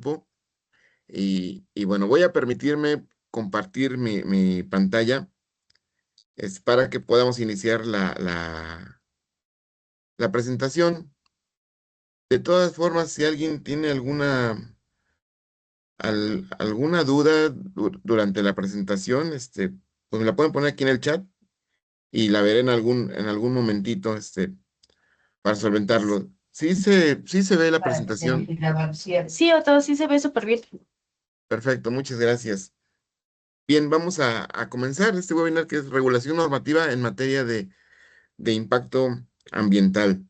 tiempo. Y bueno, voy a permitirme compartir mi pantalla para que podamos iniciar la presentación. De todas formas, si alguien tiene alguna duda durante la presentación, pues me la pueden poner aquí en el chat y la veré en algún momentito, para solventarlo. Sí se ve la Para que tengan presentación. que grabar, ¿sí? Sí, Otto, sí se ve súper bien. Perfecto, muchas gracias. Bien, vamos a comenzar este webinar que es regulación normativa en materia de impacto ambiental.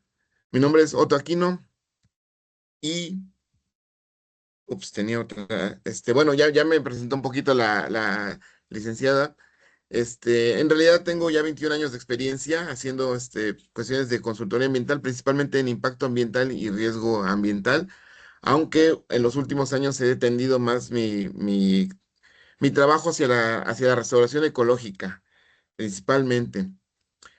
Mi nombre es Otto Aquino y, tenía otra, bueno, ya me presentó un poquito la licenciada. En realidad tengo ya 21 años de experiencia haciendo, cuestiones de consultoría ambiental, principalmente en impacto ambiental y riesgo ambiental, aunque en los últimos años he tendido más mi trabajo hacia la restauración ecológica, principalmente.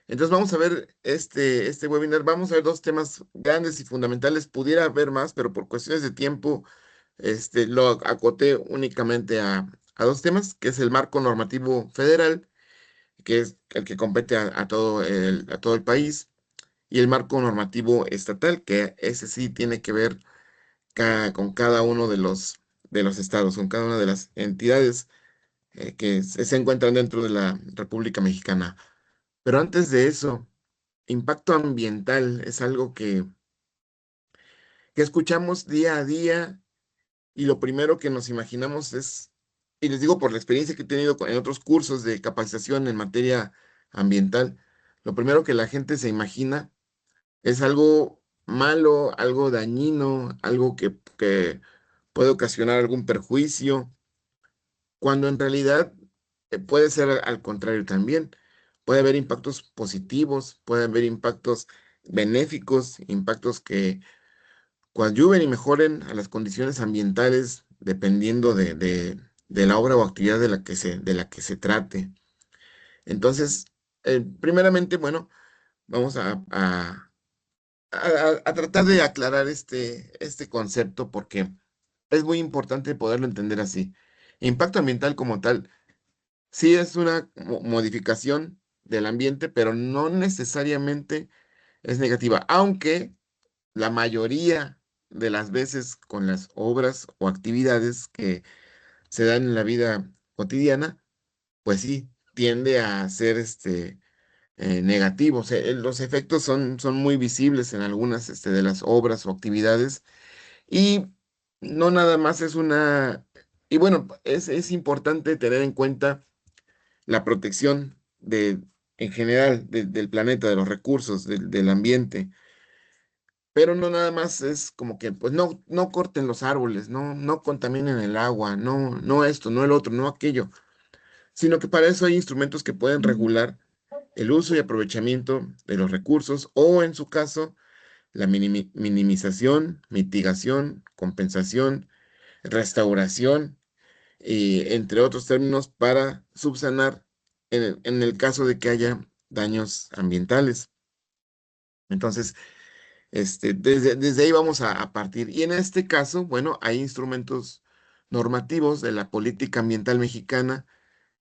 Entonces vamos a ver este webinar, vamos a ver dos temas grandes y fundamentales. Pudiera haber más, pero por cuestiones de tiempo, lo acoté únicamente a dos temas, que es el marco normativo federal, que es el que compete a todo el país, y el marco normativo estatal, que ese sí tiene que ver con cada uno de los estados, con cada una de las entidades que se encuentran dentro de la República Mexicana. Pero antes de eso, impacto ambiental es algo que escuchamos día a día, y lo primero que nos imaginamos y les digo por la experiencia que he tenido en otros cursos de capacitación en materia ambiental, lo primero que la gente se imagina es algo malo, algo dañino, algo que puede ocasionar algún perjuicio, cuando en realidad puede ser al contrario también. Puede haber impactos positivos, puede haber impactos benéficos, impactos que coadyuven y mejoren a las condiciones ambientales dependiendo de la obra o actividad de la que se trate. Entonces, primeramente, bueno, vamos a tratar de aclarar este concepto, porque es muy importante poderlo entender así. Impacto ambiental como tal, sí es una modificación del ambiente, pero no necesariamente es negativa, aunque la mayoría de las veces con las obras o actividades que se dan en la vida cotidiana, pues sí, tiende a ser negativos. Los efectos son muy visibles en algunas de las obras o actividades, y no nada más es una. Y bueno, es importante tener en cuenta la protección en general del planeta, de los recursos, del ambiente. Pero no nada más es como que, pues no corten los árboles, no contaminen el agua, no esto, no el otro, no aquello, sino que para eso hay instrumentos que pueden regular el uso y aprovechamiento de los recursos, o en su caso, la minimización, mitigación, compensación, restauración, y entre otros términos, para subsanar en el caso de que haya daños ambientales. Entonces, desde ahí vamos a partir. Y en este caso, bueno, hay instrumentos normativos de la política ambiental mexicana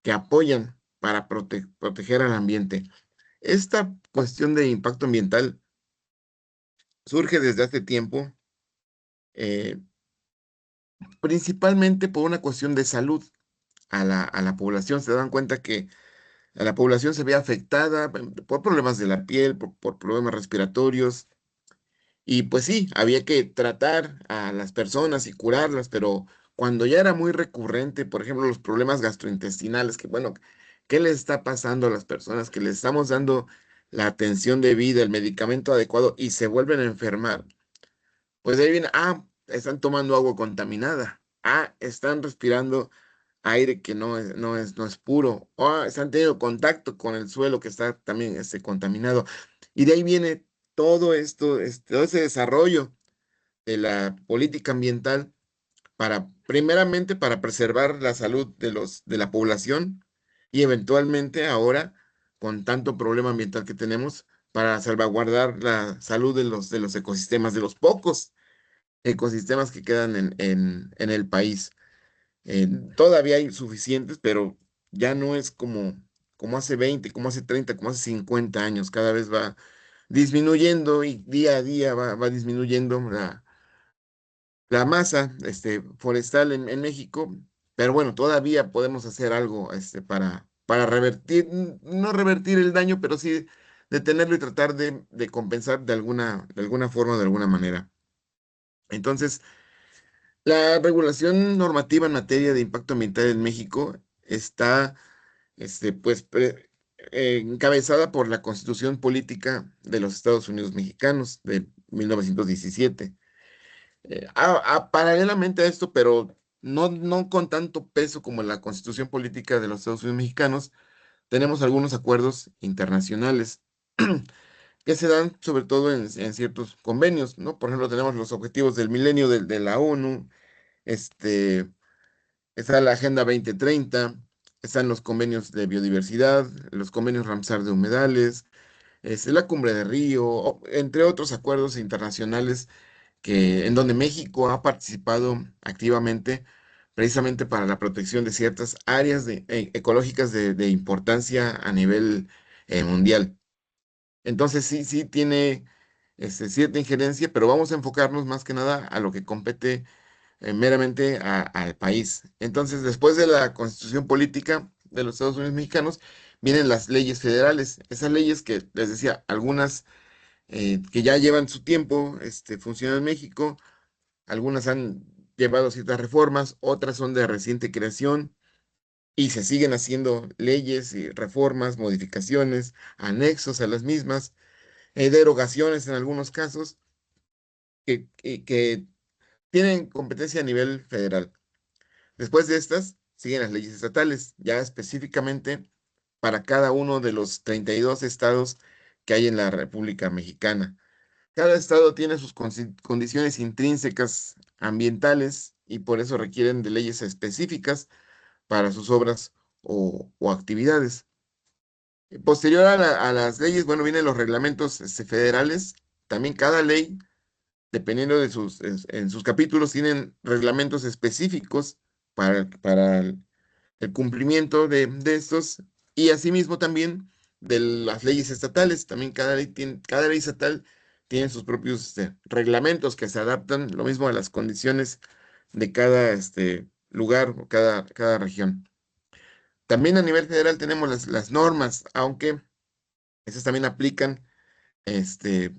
que apoyan para proteger al ambiente. Esta cuestión de impacto ambiental surge desde hace tiempo, eh, principalmente por una cuestión de salud a la población. Se dan cuenta que a la población se ve afectada por problemas de la piel, por problemas respiratorios. Y pues sí, había que tratar a las personas y curarlas, pero cuando ya era muy recurrente, por ejemplo, los problemas gastrointestinales, que bueno, ¿qué les está pasando a las personas que les estamos dando la atención debida, el medicamento adecuado, y se vuelven a enfermar? Pues de ahí viene, están tomando agua contaminada, están respirando aire que no es puro, o están teniendo contacto con el suelo que está también contaminado. Y de ahí viene todo esto, todo ese desarrollo de la política ambiental primeramente para preservar la salud de la población, y eventualmente ahora, con tanto problema ambiental que tenemos, para salvaguardar la salud de los ecosistemas, de los pocos ecosistemas que quedan en el país. Todavía hay suficientes, pero ya no es como hace 20, como hace 30, como hace 50 años. Cada vez va disminuyendo y día a día va disminuyendo la masa forestal en México. Pero bueno, todavía podemos hacer algo para revertir, no revertir el daño, pero sí detenerlo y tratar de compensar de alguna forma, de alguna manera. Entonces, la regulación normativa en materia de impacto ambiental en México está, pues, encabezada por la Constitución Política de los Estados Unidos Mexicanos de 1917. Paralelamente a esto, pero no con tanto peso como la Constitución Política de los Estados Unidos Mexicanos, tenemos algunos acuerdos internacionales que se dan sobre todo en ciertos convenios, ¿no? Por ejemplo, tenemos los objetivos del milenio de la ONU. este, Está la Agenda 2030, están los convenios de biodiversidad, los convenios Ramsar de humedales, la Cumbre de Río, entre otros acuerdos internacionales en donde México ha participado activamente precisamente para la protección de ciertas áreas ecológicas de importancia a nivel mundial. Entonces sí tiene cierta injerencia, pero vamos a enfocarnos más que nada a lo que compete meramente al país. Entonces, después de la Constitución Política de los Estados Unidos Mexicanos, vienen las leyes federales. Esas leyes que les decía, algunas que ya llevan su tiempo, funcionan en México, algunas han llevado ciertas reformas, otras son de reciente creación y se siguen haciendo leyes y reformas, modificaciones, anexos a las mismas, derogaciones en algunos casos que tienen competencia a nivel federal. Después de estas, siguen las leyes estatales, ya específicamente para cada uno de los 32 estados que hay en la República Mexicana. Cada estado tiene sus condiciones intrínsecas ambientales y por eso requieren de leyes específicas para sus obras o actividades. Posterior a las leyes, bueno, vienen los reglamentos federales. También cada ley, dependiendo de en sus capítulos, tienen reglamentos específicos para el cumplimiento de estos y asimismo también de las leyes estatales. También cada ley estatal tiene sus propios reglamentos que se adaptan lo mismo a las condiciones de cada lugar o cada región. También a nivel federal tenemos las normas, aunque esas también aplican, este,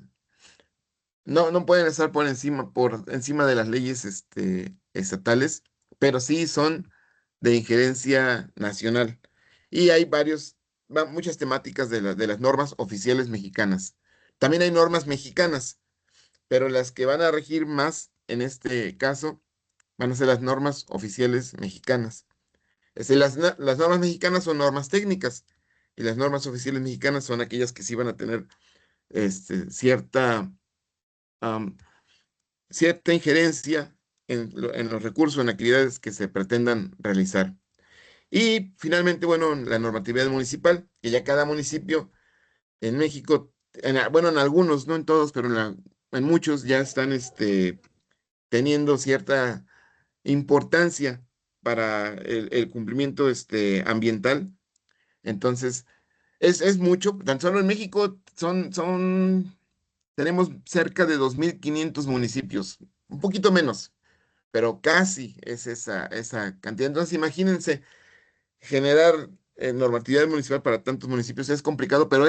no pueden estar por encima de las leyes estatales, pero sí son de injerencia nacional. Y hay muchas temáticas de las normas oficiales mexicanas. También hay normas mexicanas, pero las que van a regir más en este caso van a ser las normas oficiales mexicanas. Las normas mexicanas son normas técnicas y las normas oficiales mexicanas son aquellas que sí van a tener am, cierta injerencia en los recursos, en actividades que se pretendan realizar. Y finalmente, bueno, la normatividad municipal, que ya cada municipio en México, bueno, en algunos, no en todos, pero en muchos ya están teniendo cierta importancia para el cumplimiento ambiental. Entonces, es mucho. Tan solo en México tenemos cerca de 2.500 municipios, un poquito menos, pero casi es esa cantidad. Entonces, imagínense, generar normatividad municipal para tantos municipios es complicado, pero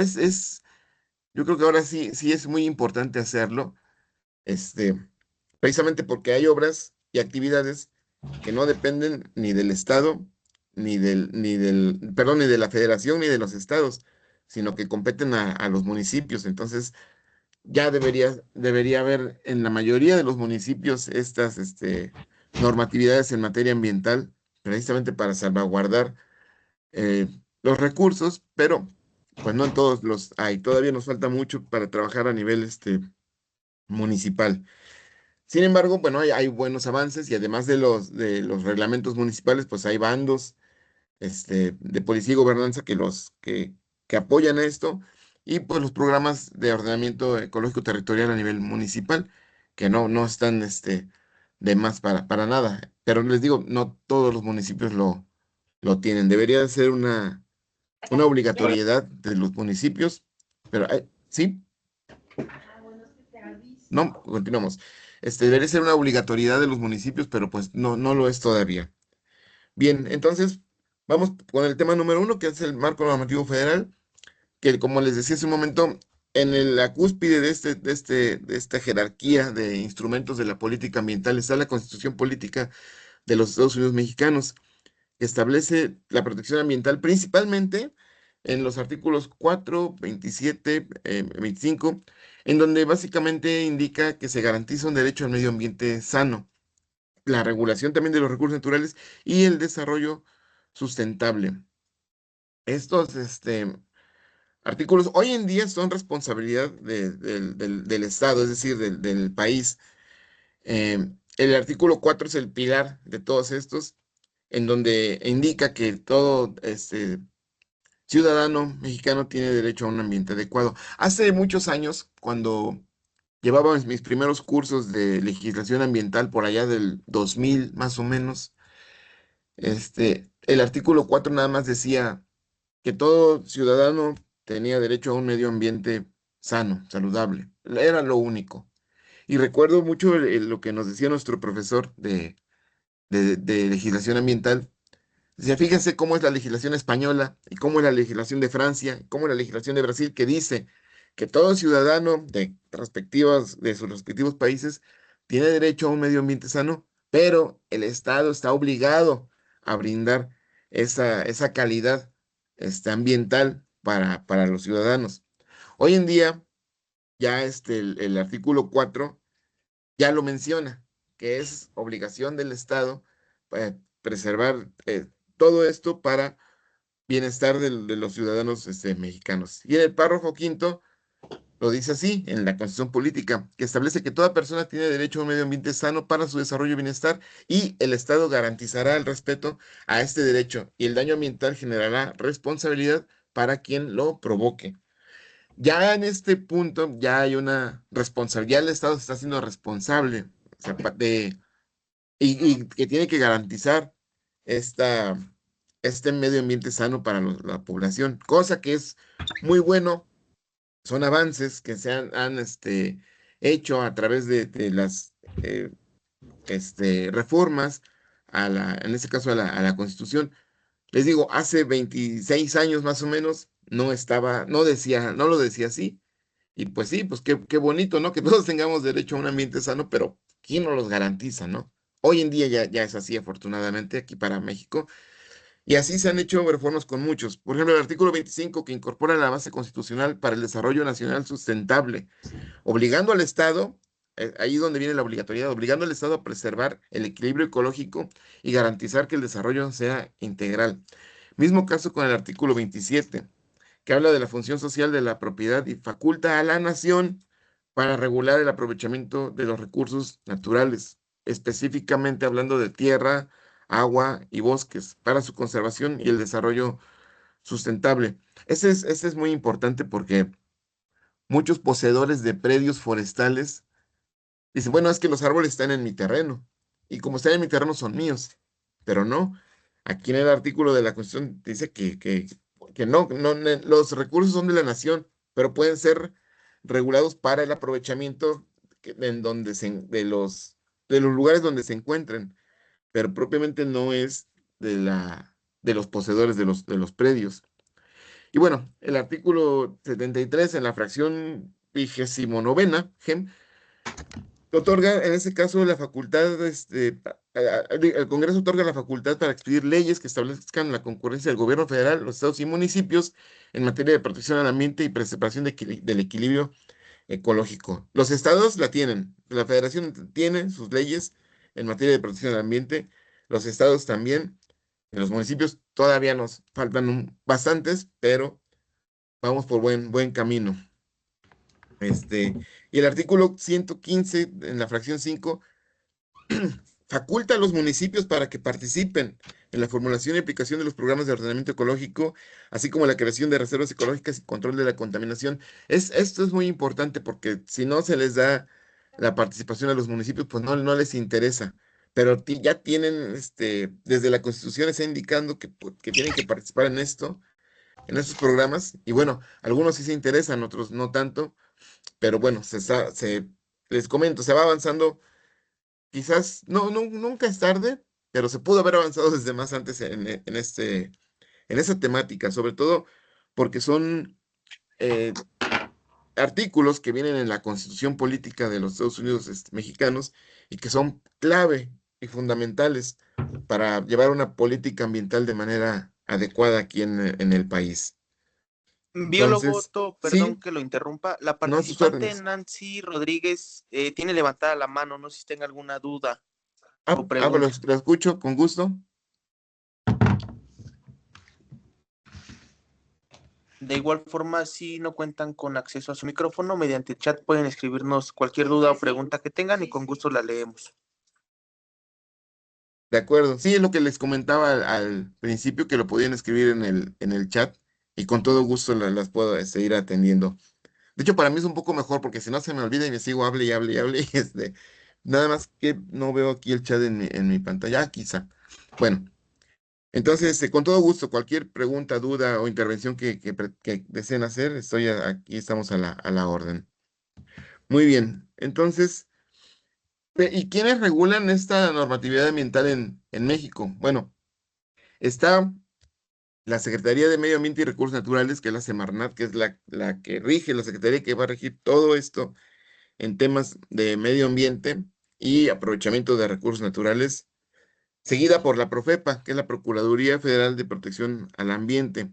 yo creo que ahora sí es muy importante hacerlo, este, precisamente porque hay obras y actividades que no dependen ni del Estado, perdón, ni de la Federación, ni de los estados, sino que competen a los municipios. Entonces, ya debería haber en la mayoría de los municipios estas normatividades en materia ambiental, precisamente para salvaguardar eh, los recursos, pero pues no en todos los hay. Todavía nos falta mucho para trabajar a nivel municipal. Sin embargo, bueno, hay buenos avances y además de los reglamentos municipales, pues hay bandos de policía y gobernanza que apoyan esto y pues los programas de ordenamiento ecológico territorial a nivel municipal, que no están de más para nada. Pero les digo, no todos los municipios lo tienen. Debería de ser una obligatoriedad de los municipios, pero sí, no, continuamos. Debería ser una obligatoriedad de los municipios, pero pues no lo es todavía. Bien, entonces vamos con el tema número uno, que es el marco normativo federal, que como les decía hace un momento, la cúspide de esta jerarquía de instrumentos de la política ambiental está la Constitución Política de los Estados Unidos Mexicanos, que establece la protección ambiental principalmente en los artículos 4, 27, 25, en donde básicamente indica que se garantiza un derecho al medio ambiente sano, la regulación también de los recursos naturales y el desarrollo sustentable. Estos artículos hoy en día son responsabilidad del Estado, es decir, del país. El artículo 4 es el pilar de todos estos, en donde indica que todo ciudadano mexicano tiene derecho a un ambiente adecuado. Hace muchos años, cuando llevaba mis primeros cursos de legislación ambiental por allá del 2000 más o menos, el artículo 4 nada más decía que todo ciudadano tenía derecho a un medio ambiente sano, saludable. Era lo único. Y recuerdo mucho lo que nos decía nuestro profesor de legislación ambiental. Decía, fíjense cómo es la legislación española y cómo es la legislación de Francia, y cómo es la legislación de Brasil, que dice que todo ciudadano de sus respectivos países tiene derecho a un medio ambiente sano, pero el Estado está obligado a brindar esa calidad ambiental para los ciudadanos. Hoy en día, ya el artículo 4 ya lo menciona, que es obligación del Estado preservar todo esto para bienestar de los ciudadanos mexicanos. Y en el párrafo quinto lo dice así, en la Constitución Política, que establece que toda persona tiene derecho a un medio ambiente sano para su desarrollo y bienestar, y el Estado garantizará el respeto a este derecho, y el daño ambiental generará responsabilidad para quien lo provoque. Ya en este punto ya hay una responsabilidad, el Estado se está haciendo responsable, o sea, y que tiene que garantizar esta, este medio ambiente sano para la población, cosa que es muy bueno, son avances que se han hecho a través de las eh, reformas en este caso a la Constitución. Les digo, hace 26 años más o menos no lo decía así. Y pues sí, pues qué bonito, ¿no? Que todos tengamos derecho a un ambiente sano, pero ¿quién nos los garantiza, no? Hoy en día ya es así, afortunadamente, aquí para México. Y así se han hecho reformas con muchos. Por ejemplo, el artículo 25 que incorpora la base constitucional para el desarrollo nacional sustentable, obligando al Estado, ahí es donde viene la obligatoriedad, obligando al Estado a preservar el equilibrio ecológico y garantizar que el desarrollo sea integral. Mismo caso con el artículo 27 que habla de la función social de la propiedad y faculta a la nación para regular el aprovechamiento de los recursos naturales, específicamente hablando de tierra, agua y bosques, para su conservación y el desarrollo sustentable. Ese es muy importante porque muchos poseedores de predios forestales dicen, bueno, es que los árboles están en mi terreno y como están en mi terreno son míos, pero no. Aquí en el artículo de la Constitución dice que los recursos son de la nación, pero pueden ser regulados para el aprovechamiento en donde de los lugares donde se encuentren, pero propiamente no es de los poseedores de los predios. Y bueno, el artículo 73 en la fracción 29ª, otorga en ese caso la facultad, el Congreso otorga la facultad para expedir leyes que establezcan la concurrencia del gobierno federal, los estados y municipios en materia de protección al ambiente y preservación del equilibrio ecológico. Los estados la tienen, la federación tiene sus leyes en materia de protección al ambiente, los estados también, en los municipios todavía nos faltan bastantes, pero vamos por buen camino. Y el artículo 115 en la fracción 5 faculta a los municipios para que participen en la formulación y aplicación de los programas de ordenamiento ecológico, así como la creación de reservas ecológicas y control de la contaminación. Esto es muy importante porque si no se les da la participación de los municipios, pues no les interesa. Pero ya tienen, desde la Constitución está indicando que, que tienen que participar en estos programas. Y bueno, algunos sí se interesan, otros no tanto. Pero bueno, les comento, se va avanzando. Quizás, nunca es tarde, pero se pudo haber avanzado desde más antes en esa temática, sobre todo porque son eh, artículos que vienen en la Constitución Política de los Estados Unidos mexicanos y que son clave y fundamentales para llevar una política ambiental de manera adecuada aquí en el país. Biólogo Entonces, Otto, perdón sí, que lo interrumpa. La no a sus participante órdenes. Nancy Rodríguez tiene levantada la mano, no sé si tenga alguna duda o Pero pregunta. lo escucho con gusto. De igual forma, si no cuentan con acceso a su micrófono, mediante chat pueden escribirnos cualquier duda o pregunta que tengan y con gusto la leemos. De acuerdo. Sí, es lo que les comentaba al principio, que lo podían escribir en el chat y con todo gusto las puedo ir atendiendo. De hecho, para mí es un poco mejor porque si no se me olvida y me sigo hable y hable y hable y nada más que no veo aquí el chat en mi pantalla, quizá. Bueno, entonces, con todo gusto, cualquier pregunta, duda o intervención que deseen hacer, aquí estamos a la orden. Muy bien. Entonces, ¿y quiénes regulan esta normatividad ambiental en México? Bueno, está la Secretaría de Medio Ambiente y Recursos Naturales, que es la Semarnat, que es la que rige, la Secretaría que va a regir todo esto en temas de medio ambiente y aprovechamiento de recursos naturales, seguida por la Profepa, que es la Procuraduría Federal de Protección al Ambiente.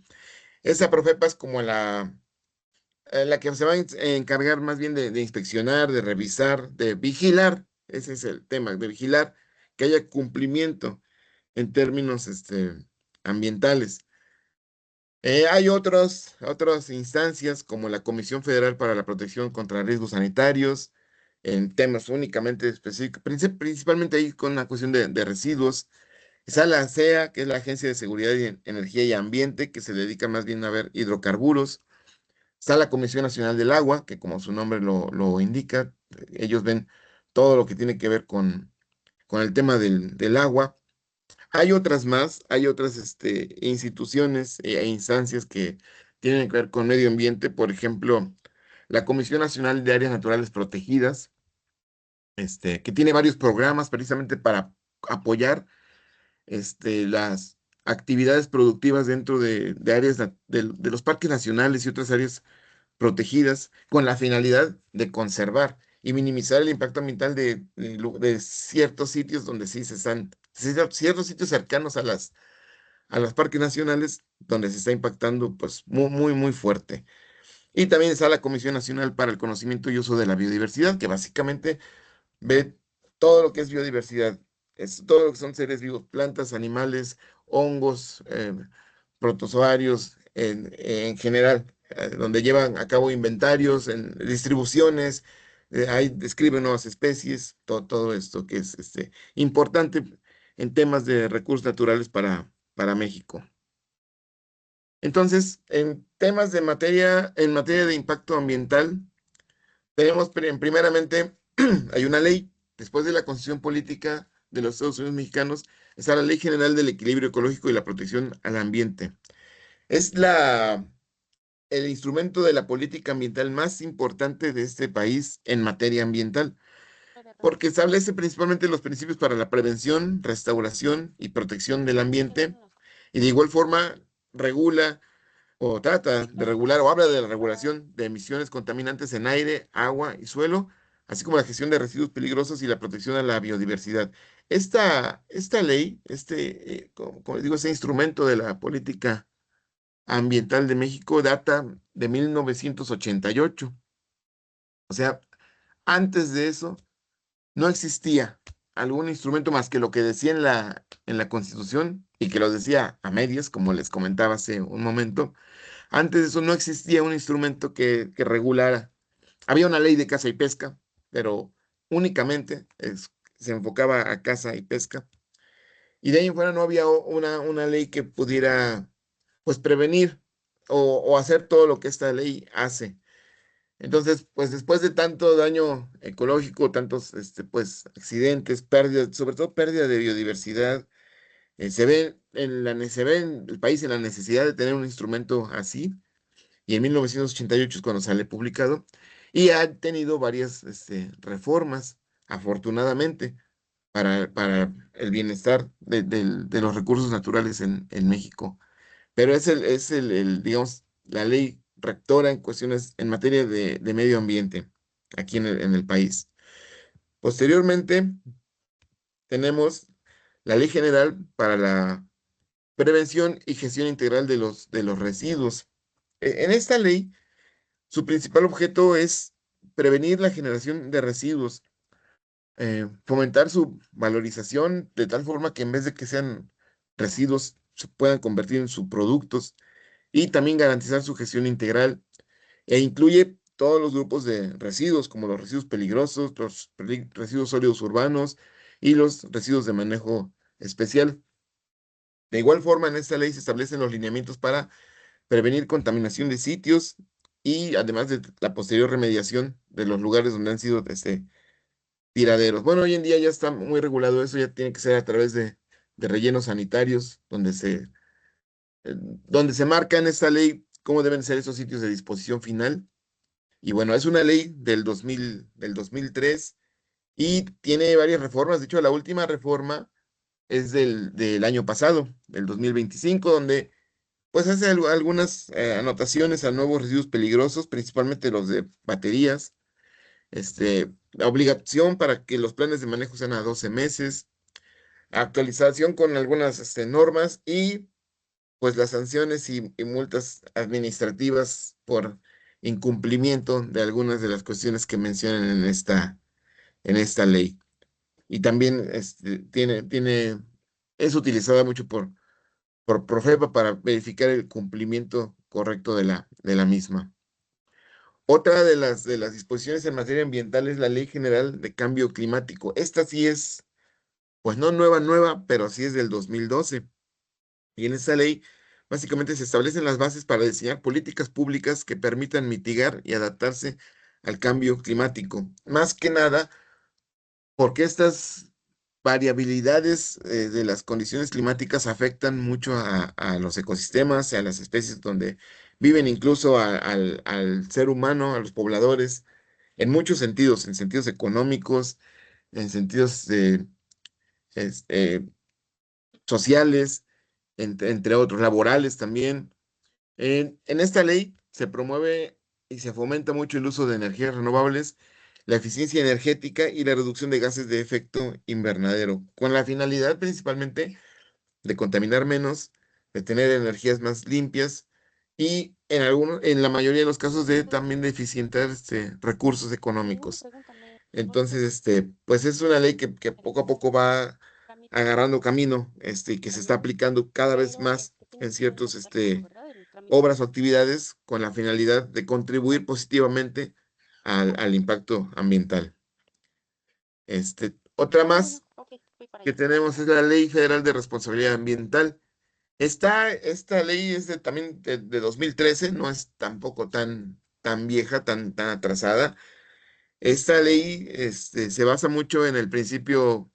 Esa Profepa es como la que se va a encargar más bien de inspeccionar, de revisar, de vigilar, ese es el tema, de vigilar que haya cumplimiento en términos ambientales. Hay otras instancias como la Comisión Federal para la Protección contra Riesgos Sanitarios, en temas únicamente específicos, principalmente ahí con una cuestión de residuos. Está la ASEA, que es la Agencia de Seguridad y Energía y Ambiente, que se dedica más bien a ver hidrocarburos. Está la Comisión Nacional del Agua, que como su nombre lo indica, ellos ven todo lo que tiene que ver con el tema del agua. Hay otras más, hay otras instituciones e instancias que tienen que ver con medio ambiente, por ejemplo, la Comisión Nacional de Áreas Naturales Protegidas, que tiene varios programas precisamente para apoyar las actividades productivas dentro de áreas de los parques nacionales y otras áreas protegidas con la finalidad de conservar y minimizar el impacto ambiental de ciertos sitios donde sí ciertos sitios cercanos a los parques nacionales donde se está impactando pues muy, muy, muy fuerte. Y también está la Comisión Nacional para el Conocimiento y Uso de la Biodiversidad, que básicamente ve todo lo que es biodiversidad, es todo lo que son seres vivos, plantas, animales, hongos, protozoarios, en general, donde llevan a cabo inventarios, en distribuciones, ahí describen nuevas especies, todo esto que es importante en temas de recursos naturales para México. Entonces, en materia de impacto ambiental, tenemos primeramente, hay una ley, después de la Constitución Política de los Estados Unidos Mexicanos, está la Ley General del Equilibrio Ecológico y la Protección al Ambiente. Es el instrumento de la política ambiental más importante de este país en materia ambiental, porque establece principalmente los principios para la prevención, restauración y protección del ambiente, y de igual forma regula o trata de regular o habla de la regulación de emisiones contaminantes en aire, agua y suelo, así como la gestión de residuos peligrosos y la protección a la biodiversidad. Esta ley, como les digo, ese instrumento de la política ambiental de México data de 1988. O sea, antes de eso no existía algún instrumento más que lo que decía en la Constitución y que lo decía a medias, como les comentaba hace un momento. Antes de eso no existía un instrumento que regulara. Había una ley de caza y pesca, pero únicamente se enfocaba a caza y pesca. Y de ahí en fuera no había una ley que pudiera, pues, prevenir o hacer todo lo que esta ley hace. Entonces, pues después de tanto daño ecológico, tantos pues, accidentes, pérdidas, sobre todo pérdida de biodiversidad, se ve en el país en la necesidad de tener un instrumento así, y en 1988 es cuando sale publicado, y ha tenido varias reformas, afortunadamente, para el bienestar de los recursos naturales en México. Pero digamos, la ley rectora en cuestiones en materia de medio ambiente aquí en el país. Posteriormente, tenemos la Ley General para la Prevención y Gestión Integral de los Residuos. En esta ley, su principal objeto es prevenir la generación de residuos, fomentar su valorización de tal forma que en vez de que sean residuos, se puedan convertir en subproductos y también garantizar su gestión integral e incluye todos los grupos de residuos, como los residuos peligrosos, los residuos sólidos urbanos y los residuos de manejo especial. De igual forma, en esta ley se establecen los lineamientos para prevenir contaminación de sitios y además de la posterior remediación de los lugares donde han sido tiraderos. Bueno, hoy en día ya está muy regulado eso, ya tiene que ser a través de rellenos sanitarios, donde se marca en esta ley cómo deben ser esos sitios de disposición final. Y bueno, es una ley del 2003 y tiene varias reformas. De hecho, la última reforma es del año pasado, del 2025, donde pues hace algunas anotaciones a nuevos residuos peligrosos, principalmente los de baterías, la obligación para que los planes de manejo sean a 12 meses, actualización con algunas normas y pues las sanciones y multas administrativas por incumplimiento de algunas de las cuestiones que mencionan en esta ley. Y también es utilizada mucho por Profepa para verificar el cumplimiento correcto de la misma. Otra de las disposiciones en materia ambiental es la Ley General de Cambio Climático. Esta sí es, pues no nueva, pero sí es del 2012. Y en esta ley, básicamente se establecen las bases para diseñar políticas públicas que permitan mitigar y adaptarse al cambio climático. Más que nada, porque estas variabilidades de las condiciones climáticas afectan mucho a los ecosistemas, a las especies donde viven, incluso al ser humano, a los pobladores, en muchos sentidos, en sentidos económicos, en sentidos es- eh, sociales, entre otros, laborales también. En esta ley se promueve y se fomenta mucho el uso de energías renovables, la eficiencia energética y la reducción de gases de efecto invernadero, con la finalidad principalmente de contaminar menos, de tener energías más limpias y en la mayoría de los casos también de eficientar recursos económicos. Entonces, pues es una ley que poco a poco va agarrando camino, y que se está aplicando cada vez más en ciertos, obras o actividades con la finalidad de contribuir positivamente al impacto ambiental. Otra más que tenemos es la Ley Federal de Responsabilidad Ambiental. Esta ley es también de 2013, no es tampoco tan vieja, tan atrasada. Esta ley se basa mucho en el principio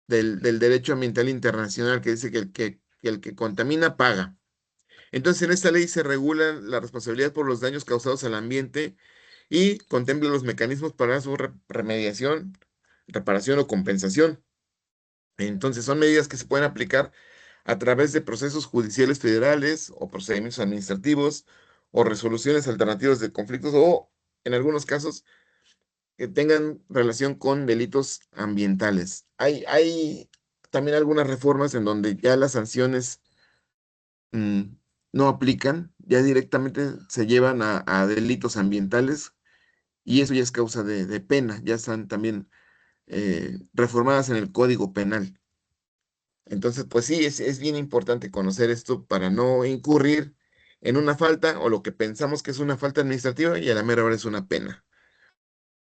del derecho ambiental internacional que dice que el que contamina paga. Entonces, en esta ley se regula la responsabilidad por los daños causados al ambiente y contempla los mecanismos para su remediación, reparación o compensación. Entonces, son medidas que se pueden aplicar a través de procesos judiciales federales o procedimientos administrativos o resoluciones alternativas de conflictos o, en algunos casos, que tengan relación con delitos ambientales. Hay también algunas reformas en donde ya las sanciones mm, no aplican, ya directamente se llevan a delitos ambientales y eso ya es causa de pena, ya están también reformadas en el Código Penal. Entonces, pues sí, es bien importante conocer esto para no incurrir en una falta o lo que pensamos que es una falta administrativa y a la mera hora es una pena.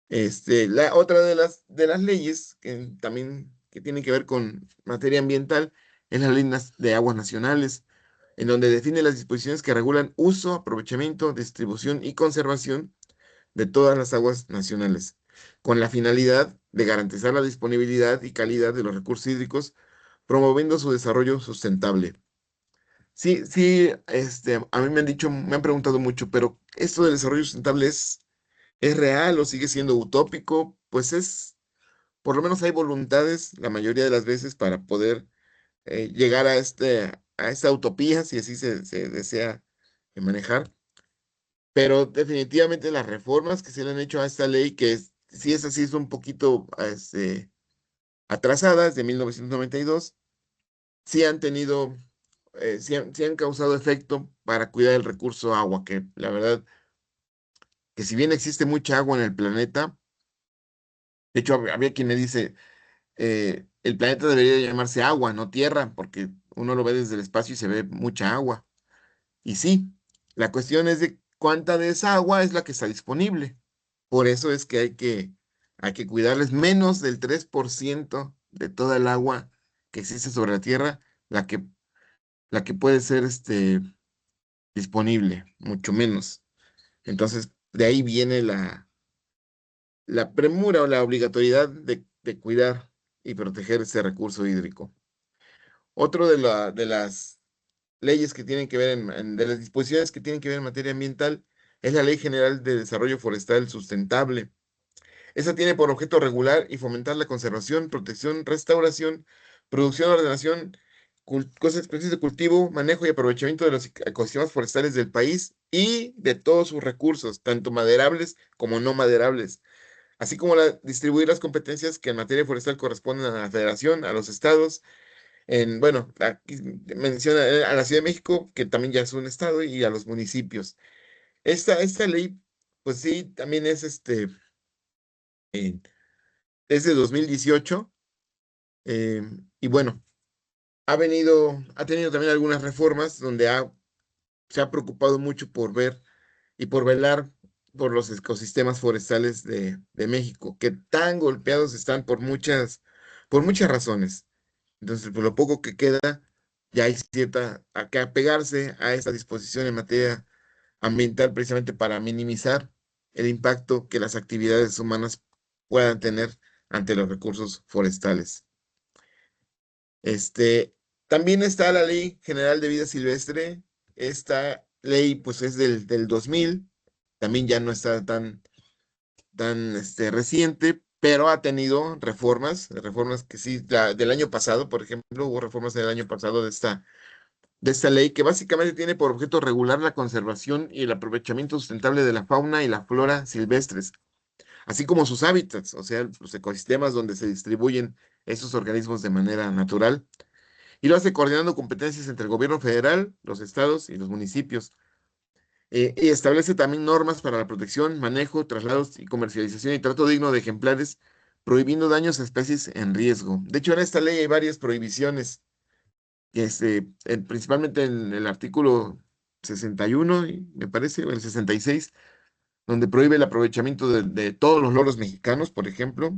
La otra de las leyes que también que tienen que ver con materia ambiental es la Ley de Aguas Nacionales, en donde define las disposiciones que regulan uso, aprovechamiento, distribución y conservación de todas las aguas nacionales, con la finalidad de garantizar la disponibilidad y calidad de los recursos hídricos, promoviendo su desarrollo sustentable. Sí, sí, a mí me han dicho, me han preguntado mucho, pero ¿esto del desarrollo sustentable es real o sigue siendo utópico? Pues por lo menos hay voluntades la mayoría de las veces para poder llegar a esta utopía, si así se desea manejar. Pero definitivamente las reformas que se le han hecho a esta ley, si es así, es un poquito atrasadas, de 1992, sí han tenido, sí han causado efecto para cuidar el recurso agua, que la verdad, que si bien existe mucha agua en el planeta, de hecho había quien me dice, el planeta debería llamarse agua, no tierra, porque uno lo ve desde el espacio y se ve mucha agua. Y sí, la cuestión es de cuánta de esa agua es la que está disponible. Por eso es que hay que cuidarles menos del 3% de toda el agua que existe sobre la Tierra, la que, la que puede ser disponible, mucho menos. Entonces, de ahí viene la premura o la obligatoriedad de cuidar y proteger ese recurso hídrico. Otro de las leyes que tienen que ver de las disposiciones que tienen que ver en materia ambiental es la Ley General de Desarrollo Forestal Sustentable. Esa tiene por objeto regular y fomentar la conservación, protección, restauración, producción, ordenación, cosas, especies de cultivo, manejo y aprovechamiento de los ecosistemas forestales del país y de todos sus recursos, tanto maderables como no maderables, así como distribuir las competencias que en materia forestal corresponden a la Federación, a los estados, bueno, aquí menciona a la Ciudad de México, que también ya es un estado, y a los municipios. Esta ley, pues sí, también eh, es de 2018, eh, y bueno, ha tenido también algunas reformas donde se ha preocupado mucho por ver y por velar por los ecosistemas forestales de México, que tan golpeados están por muchas razones. Entonces, por lo poco que queda, ya hay a que apegarse a esta disposición en materia ambiental precisamente para minimizar el impacto que las actividades humanas puedan tener ante los recursos forestales. Este, también está la Ley General de Vida Silvestre. Esta ley, pues, es del 2000. También ya no está tan reciente, pero ha tenido reformas que sí, del año pasado, por ejemplo, hubo reformas del año pasado de esta ley que básicamente tiene por objeto regular la conservación y el aprovechamiento sustentable de la fauna y la flora silvestres, así como sus hábitats, o sea, los ecosistemas donde se distribuyen esos organismos de manera natural, y lo hace coordinando competencias entre el gobierno federal, los estados y los municipios. Y establece también normas para la protección, manejo, traslados y comercialización y trato digno de ejemplares, prohibiendo daños a especies en riesgo. De hecho, en esta ley hay varias prohibiciones, que principalmente en el artículo 61, me parece, o el 66, donde prohíbe el aprovechamiento de todos los loros mexicanos, por ejemplo,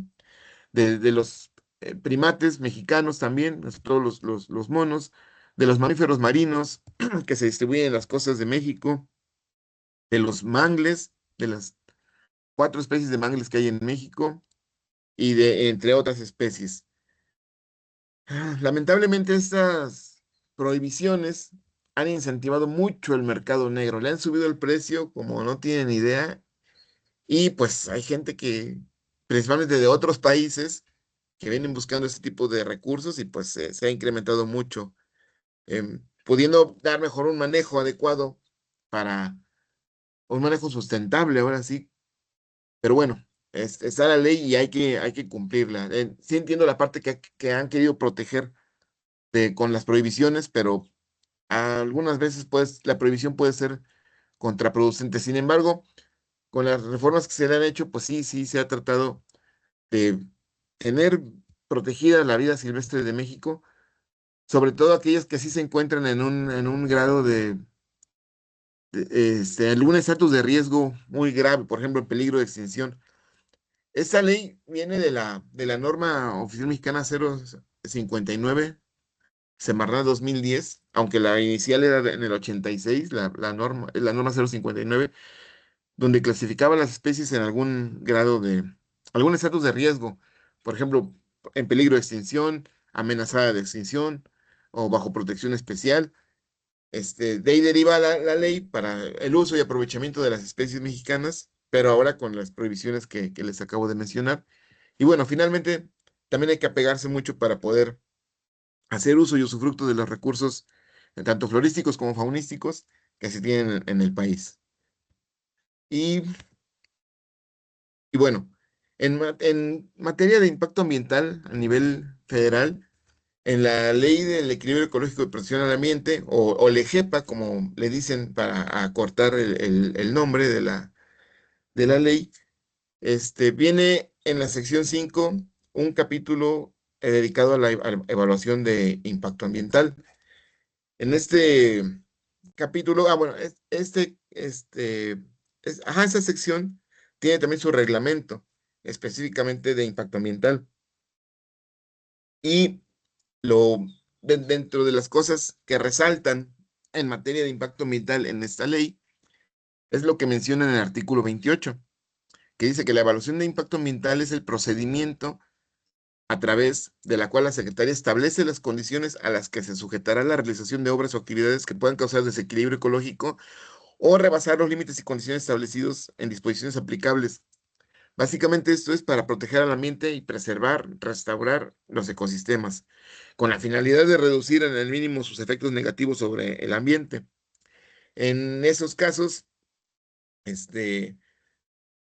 de los primates mexicanos también, todos los monos, de los mamíferos marinos que se distribuyen en las costas de México, de los mangles, de las 4 especies de mangles que hay en México y entre otras especies. Lamentablemente estas prohibiciones han incentivado mucho el mercado negro, le han subido el precio como no tienen idea y pues hay gente que, principalmente de otros países, que vienen buscando este tipo de recursos y pues se ha incrementado mucho, pudiendo dar mejor un manejo adecuado para un manejo sustentable, ahora sí. Pero bueno, está la ley y hay que cumplirla. Sí entiendo la parte que han querido proteger con las prohibiciones, pero algunas veces pues la prohibición puede ser contraproducente. Sin embargo, con las reformas que se le han hecho, pues sí, sí se ha tratado de tener protegida la vida silvestre de México, sobre todo aquellas que sí se encuentran en un grado algún estatus de riesgo muy grave, por ejemplo, en peligro de extinción. Esta ley viene de la norma oficial mexicana 059, Semarnat 2010, aunque la inicial era en el 86, la norma 059, donde clasificaba las especies en algún grado algún estatus de riesgo, por ejemplo, en peligro de extinción, amenazada de extinción o bajo protección especial. De ahí deriva la ley para el uso y aprovechamiento de las especies mexicanas, pero ahora con las prohibiciones que les acabo de mencionar. Y bueno, finalmente, también hay que apegarse mucho para poder hacer uso y usufructo de los recursos, tanto florísticos como faunísticos, que se tienen en el país. Y, y bueno, en materia de impacto ambiental a nivel federal, en la Ley del Equilibrio Ecológico y Protección al Ambiente, o LEGEPA, como le dicen para acortar el nombre de la ley, viene en la sección 5 un capítulo dedicado a a la evaluación de impacto ambiental. En este capítulo, bueno, esa sección tiene también su reglamento específicamente de impacto ambiental. Y lo, dentro de las cosas que resaltan en materia de impacto ambiental en esta ley, es lo que menciona en el artículo 28, que dice que la evaluación de impacto ambiental es el procedimiento a través de la cual la Secretaría establece las condiciones a las que se sujetará la realización de obras o actividades que puedan causar desequilibrio ecológico o rebasar los límites y condiciones establecidos en disposiciones aplicables. Básicamente esto es para proteger al ambiente y preservar, restaurar los ecosistemas, con la finalidad de reducir en el mínimo sus efectos negativos sobre el ambiente. En esos casos, este,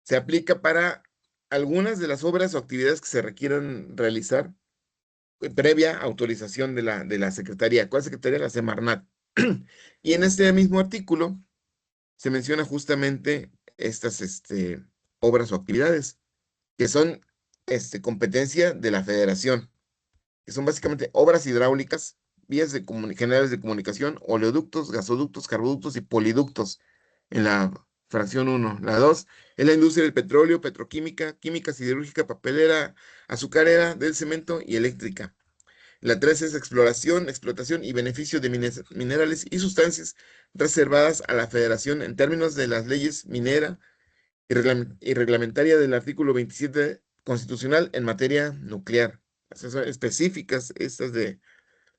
se aplica para algunas de las obras o actividades que se requieran realizar previa autorización de la Secretaría. ¿Cuál Secretaría? La Semarnat. Y en este mismo artículo se menciona justamente estas obras o actividades que son competencia de la Federación, que son básicamente obras hidráulicas, vías generales de comunicación, oleoductos, gasoductos, carboductos y poliductos en la fracción 1. La 2 es la industria del petróleo, petroquímica, química siderúrgica, papelera, azucarera, del cemento y eléctrica. La 3 es exploración, explotación y beneficio de minerales y sustancias reservadas a la Federación en términos de las leyes minera y reglamentaria del artículo 27 constitucional en materia nuclear. Esas son específicas estas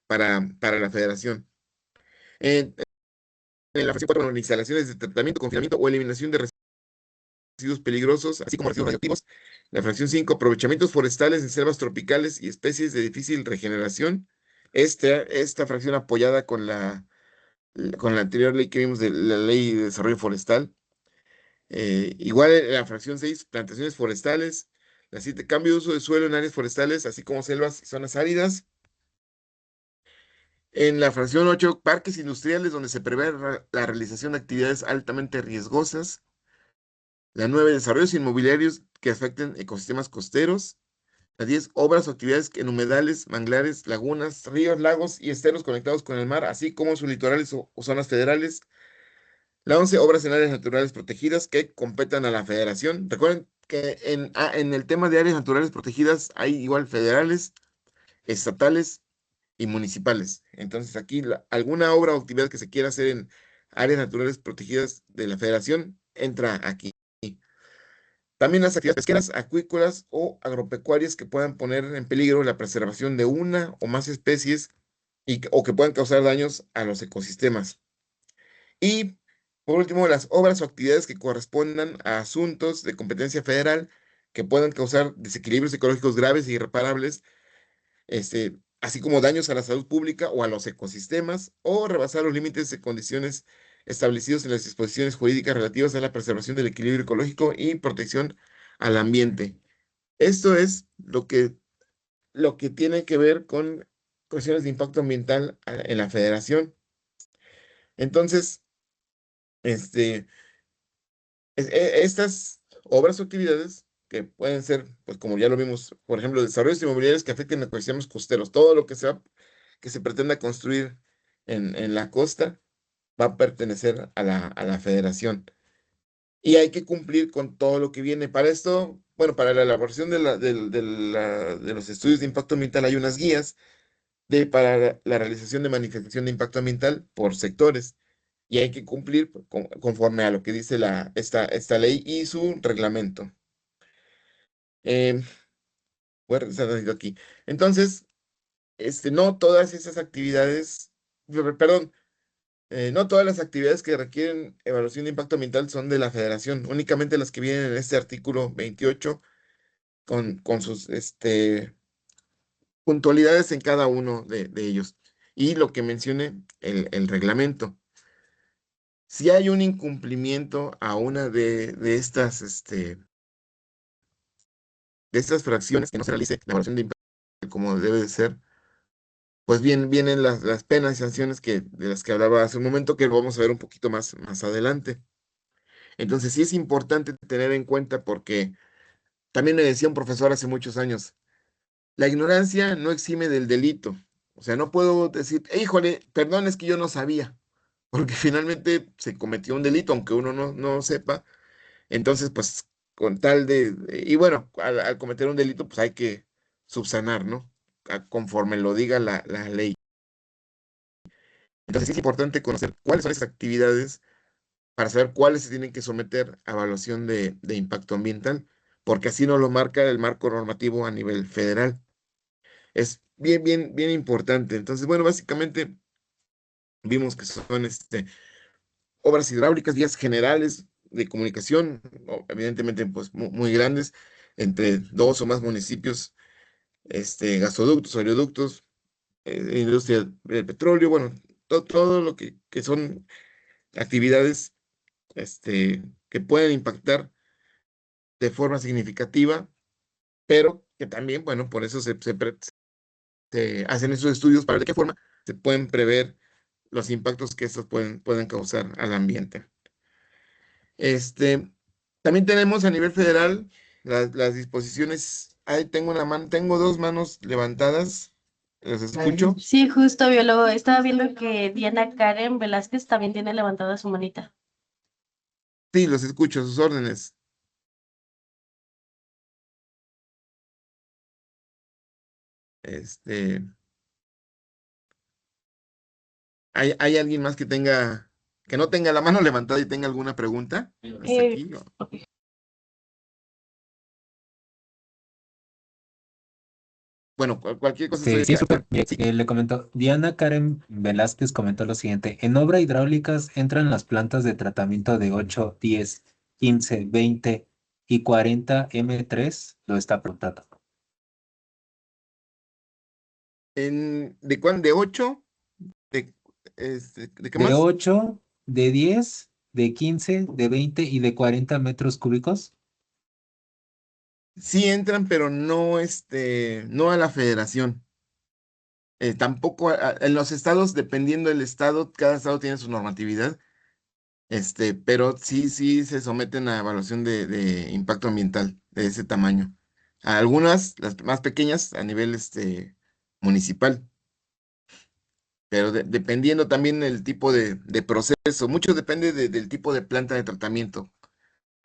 para la Federación. En la fracción 4, instalaciones de tratamiento, confinamiento o eliminación de residuos peligrosos, así como residuos radioactivos. La fracción 5, aprovechamientos forestales en selvas tropicales y especies de difícil regeneración. Esta fracción apoyada con la anterior ley que vimos de la Ley de Desarrollo Forestal. Igual en la fracción 6, plantaciones forestales. La 7, cambio de uso de suelo en áreas forestales, así como selvas y zonas áridas. En la fracción 8, parques industriales donde se prevé la realización de actividades altamente riesgosas. La 9, desarrollos inmobiliarios que afecten ecosistemas costeros. La 10, obras o actividades en humedales, manglares, lagunas, ríos, lagos y esteros conectados con el mar, así como sus litorales o zonas federales. La 11, obras en áreas naturales protegidas que competan a la Federación. Recuerden que en el tema de áreas naturales protegidas hay igual federales, estatales y municipales. Entonces aquí alguna obra o actividad que se quiera hacer en áreas naturales protegidas de la Federación entra aquí. También las actividades pesqueras, acuícolas o agropecuarias que puedan poner en peligro la preservación de una o más especies o que puedan causar daños a los ecosistemas. Y por último, las obras o actividades que correspondan a asuntos de competencia federal que puedan causar desequilibrios ecológicos graves e irreparables, así como daños a la salud pública o a los ecosistemas, o rebasar los límites de condiciones establecidos en las disposiciones jurídicas relativas a la preservación del equilibrio ecológico y protección al ambiente. Esto es lo que tiene que ver con cuestiones de impacto ambiental en la federación. Entonces, este, estas obras o actividades que pueden ser, pues como ya lo vimos, por ejemplo, desarrollos inmobiliarios que afecten a ecosistemas costeros, todo lo que se pretenda construir en la costa va a pertenecer a la federación. Y hay que cumplir con todo lo que viene. Para esto, bueno, para la elaboración de los estudios de impacto ambiental hay unas guías para la realización de manifestación de impacto ambiental por sectores. y hay que cumplir conforme a lo que dice esta ley y su reglamento. Eh, Voy a regresar tantito aquí. Entonces, no todas esas actividades, perdón, no todas las actividades que requieren evaluación de impacto ambiental son de la federación, únicamente las que vienen en este artículo 28 con sus puntualidades en cada uno de ellos. Y lo que mencione el reglamento. Si hay un incumplimiento a una de estas fracciones que no se realice la evaluación de impacto como debe de ser, pues vienen las penas y sanciones de las que hablaba hace un momento, que lo vamos a ver un poquito más adelante. Entonces sí es importante tener en cuenta porque también me decía un profesor hace muchos años, la ignorancia no exime del delito. O sea, no puedo decir, híjole, perdón, es que yo no sabía, porque finalmente se cometió un delito, aunque uno no sepa. Entonces, pues, con tal y bueno, al cometer un delito, pues hay que subsanar, ¿no? Conforme lo diga la ley. Entonces, sí es importante conocer cuáles son esas actividades para saber cuáles se tienen que someter a evaluación de impacto ambiental, porque así nos lo marca el marco normativo a nivel federal. Es bien importante. Entonces, bueno, básicamente vimos que son obras hidráulicas, vías generales de comunicación, evidentemente pues muy grandes, entre dos o más municipios, gasoductos, oleoductos, industria del petróleo, bueno, todo lo que son actividades que pueden impactar de forma significativa, pero que también, bueno, por eso se hacen esos estudios para ver de qué forma se pueden prever los impactos que estos pueden causar al ambiente. Este, También tenemos a nivel federal las disposiciones. Ahí tengo dos manos levantadas. ¿Los escucho? Sí, justo, biólogo. Estaba viendo que Diana Karen Velázquez también tiene levantada su manita. Sí, los escucho, a sus órdenes. Este, ¿hay alguien más que no tenga la mano levantada y tenga alguna pregunta? Hasta Eh, aquí, ¿no? Bueno, cualquier cosa estoy Sí, acá. súper. Mire, Sí, le comento, Diana Karen Velázquez comentó lo siguiente: en obra hidráulicas entran las plantas de tratamiento de 8, 10, 15, 20 y 40 M3, lo está preguntando. ¿de 8? ¿De, ¿de qué De más? 8, de 10, de 15, de 20 y de 40 metros cúbicos. Sí entran, pero no a la federación. Tampoco en los estados, dependiendo del estado, cada estado tiene su normatividad, pero sí se someten a evaluación de impacto ambiental de ese tamaño. Algunas, las más pequeñas, a nivel municipal, pero dependiendo también el tipo de proceso, mucho depende del tipo de planta de tratamiento,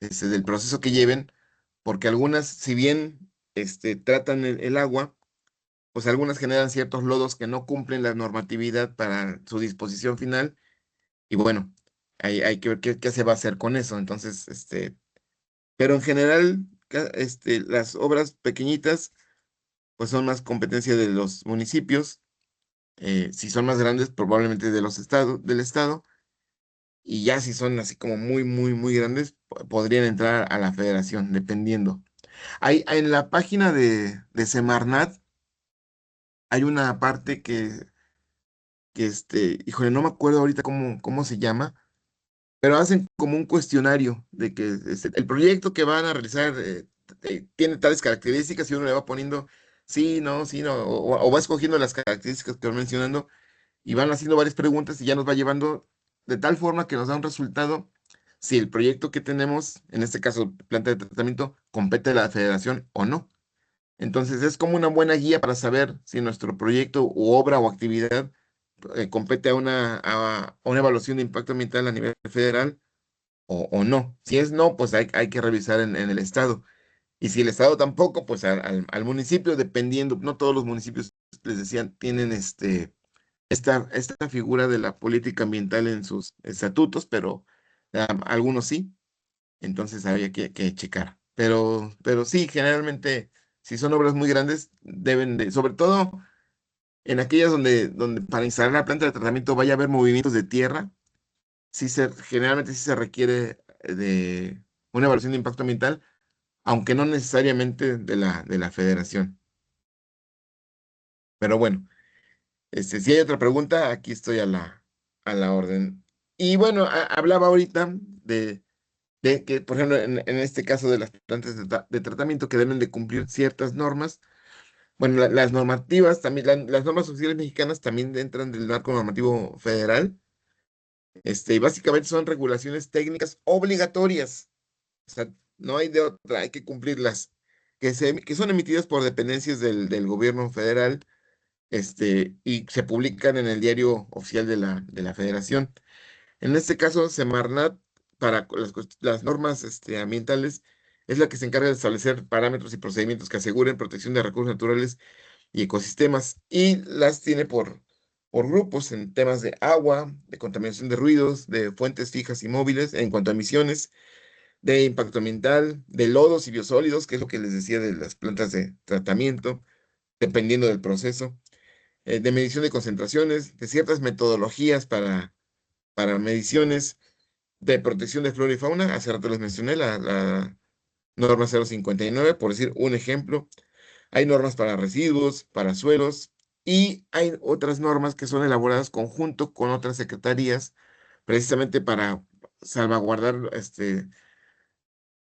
del proceso que lleven, porque algunas, si bien tratan el agua, pues algunas generan ciertos lodos que no cumplen la normatividad para su disposición final, y bueno, hay que ver qué se va a hacer con eso. Entonces, pero en general, las obras pequeñitas, pues son más competencia de los municipios, si son más grandes, probablemente del estado, y ya si son así como muy grandes, podrían entrar a la federación, dependiendo. En la página de Semarnat, hay una parte híjole, no me acuerdo ahorita cómo se llama, pero hacen como un cuestionario de que el proyecto que van a realizar tiene tales características y uno le va poniendo sí, no, o va escogiendo las características que van mencionando y van haciendo varias preguntas y ya nos va llevando de tal forma que nos da un resultado si el proyecto que tenemos, en este caso planta de tratamiento, compete a la federación o no. Entonces es como una buena guía para saber si nuestro proyecto u obra o actividad compete a una evaluación de impacto ambiental a nivel federal o no. Si es no, pues hay que revisar en el estado. Y si el estado tampoco, pues al municipio, dependiendo, no todos los municipios, les decían, tienen esta figura de la política ambiental en sus estatutos, pero algunos sí, entonces había que checar. Pero sí, generalmente, si son obras muy grandes, deben de, sobre todo en aquellas donde para instalar la planta de tratamiento vaya a haber movimientos de tierra, generalmente sí se requiere de una evaluación de impacto ambiental, aunque no necesariamente de la federación. Pero bueno, si hay otra pregunta, aquí estoy a la orden. Y bueno, hablaba ahorita de que, por ejemplo, en este caso de las plantas de tratamiento que deben de cumplir ciertas normas. Bueno, las normativas también, las normas sociales mexicanas también entran del marco normativo federal. Y básicamente son regulaciones técnicas obligatorias. O sea, no hay de otra, hay que cumplirlas, que son emitidas por dependencias del gobierno federal, y se publican en el diario oficial de la Federación. En este caso, Semarnat, para las normas ambientales, es la que se encarga de establecer parámetros y procedimientos que aseguren protección de recursos naturales y ecosistemas, y las tiene por grupos en temas de agua, de contaminación de ruidos, de fuentes fijas y móviles, en cuanto a emisiones, de impacto ambiental, de lodos y biosólidos, que es lo que les decía de las plantas de tratamiento, dependiendo del proceso, de medición de concentraciones, de ciertas metodologías para mediciones, de protección de flora y fauna. Hace rato les mencioné la norma 059, por decir un ejemplo. Hay normas para residuos, para suelos, y hay otras normas que son elaboradas conjunto con otras secretarías, precisamente para salvaguardar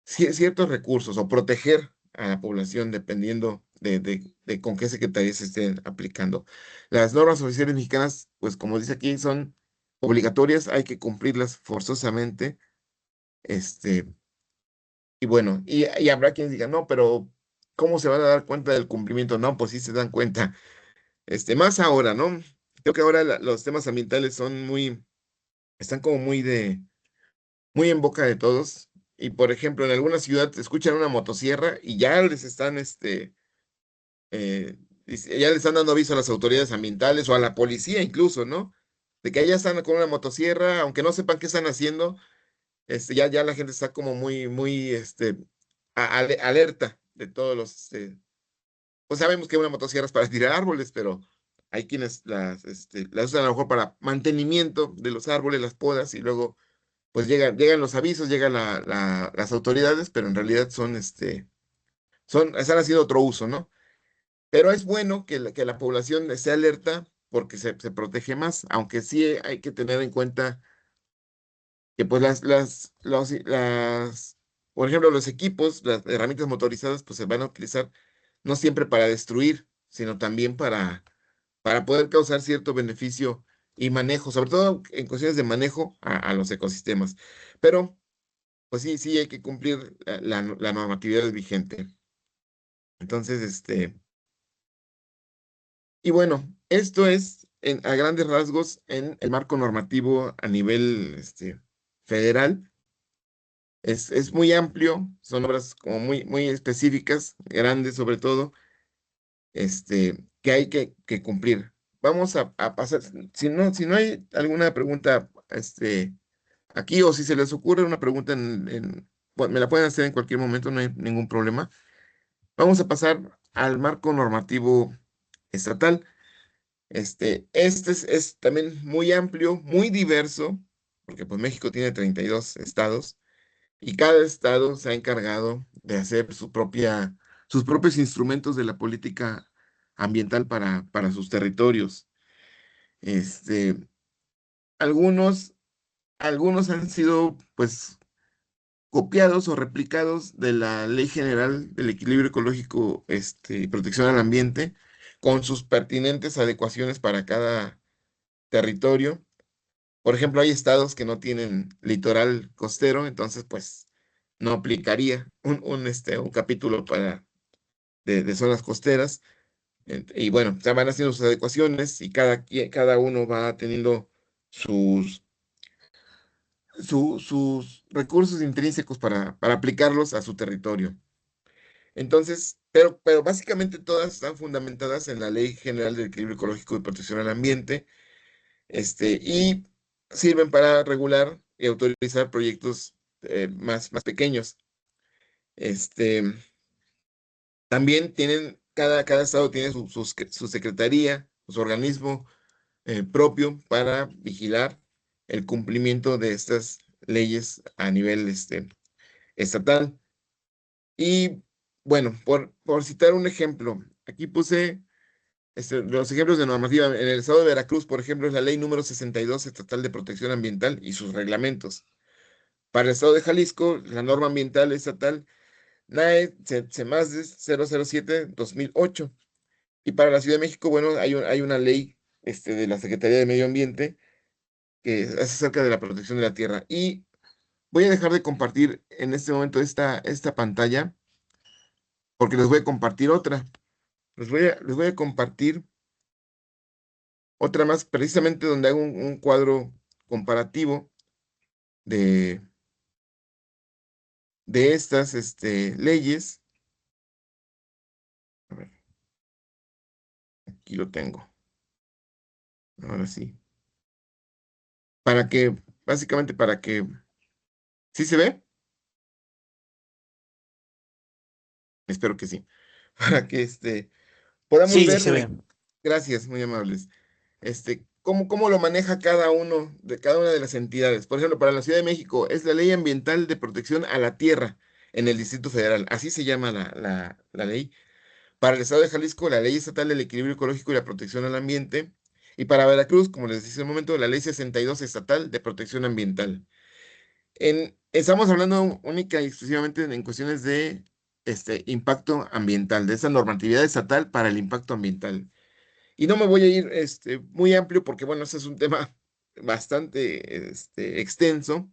ciertos recursos o proteger a la población dependiendo de con qué secretaría se estén aplicando. Las normas oficiales mexicanas, pues como dice aquí, son obligatorias, hay que cumplirlas forzosamente. Este, y bueno, y habrá quienes digan, no, pero ¿cómo se van a dar cuenta del cumplimiento? No, pues sí se dan cuenta. Más ahora, ¿no? Creo que ahora los temas ambientales están como muy en boca de todos. Y por ejemplo, en alguna ciudad escuchan una motosierra y ya les están, ya les están dando aviso a las autoridades ambientales o a la policía incluso, ¿no? De que ya están con una motosierra, aunque no sepan qué están haciendo, ya la gente está como muy, alerta de todos pues sabemos que una motosierra es para tirar árboles, pero hay quienes las usan a lo mejor para mantenimiento de los árboles, las podas, y luego pues llegan los avisos, llegan las autoridades, pero en realidad están haciendo otro uso, ¿no? Pero es bueno que la población esté alerta porque se protege más, aunque sí hay que tener en cuenta que pues por ejemplo, los equipos, las herramientas motorizadas, pues se van a utilizar no siempre para destruir, sino también para poder causar cierto beneficio y manejo, sobre todo en cuestiones de manejo a los ecosistemas. Pero, pues sí, sí hay que cumplir la normatividad vigente. Entonces, y bueno, esto es a grandes rasgos en el marco normativo a nivel federal. Es muy amplio, son obras como muy específicas, grandes sobre todo, que hay que cumplir. Vamos a pasar, si no hay alguna pregunta aquí, o si se les ocurre una pregunta bueno, me la pueden hacer en cualquier momento, no hay ningún problema. Vamos a pasar al marco normativo estatal. Este es también muy amplio, muy diverso, porque pues México tiene 32 estados y cada estado se ha encargado de hacer sus propios instrumentos de la política ambiental para sus territorios. Este, algunos, algunos han sido pues copiados o replicados de la Ley General del Equilibrio Ecológico, y Protección al Ambiente, con sus pertinentes adecuaciones para cada territorio. Por ejemplo, hay estados que no tienen litoral costero, entonces pues no aplicaría un capítulo de zonas costeras. Y bueno, se van haciendo sus adecuaciones y cada uno va teniendo sus, sus recursos intrínsecos para aplicarlos a su territorio. Entonces, pero básicamente todas están fundamentadas en la Ley General del Equilibrio Ecológico y Protección al Ambiente, y sirven para regular y autorizar proyectos más pequeños. Este, También tienen, cada estado tiene su secretaría, su organismo propio para vigilar el cumplimiento de estas leyes a nivel estatal. Y bueno, por citar un ejemplo, aquí puse los ejemplos de normativa. En el estado de Veracruz, por ejemplo, es la ley número 62 estatal de protección ambiental y sus reglamentos. Para el estado de Jalisco, la norma ambiental estatal NAE CEMASDE 007-2008. Y para la Ciudad de México, bueno, hay una ley de la Secretaría de Medio Ambiente que es acerca de la protección de la tierra. Y voy a dejar de compartir en este momento esta pantalla porque les voy a compartir otra. Les voy a compartir otra más, precisamente donde hago un cuadro comparativo de, de estas leyes. A ver, aquí lo tengo. Ahora sí. Básicamente para que, ¿sí se ve? Espero que sí. Para que podamos Sí, sí ver, se ve. gracias, muy amables, cómo lo maneja cada una de las entidades. Por ejemplo, para la Ciudad de México es la Ley Ambiental de Protección a la Tierra en el Distrito Federal. Así se llama la ley. Para el Estado de Jalisco, la Ley Estatal del Equilibrio Ecológico y la Protección al Ambiente. Y para Veracruz, como les decía un momento, la Ley 62 Estatal de Protección Ambiental. Estamos hablando única y exclusivamente en cuestiones de impacto ambiental, de esa normatividad estatal para el impacto ambiental. Y no me voy a ir muy amplio porque, bueno, ese es un tema bastante extenso,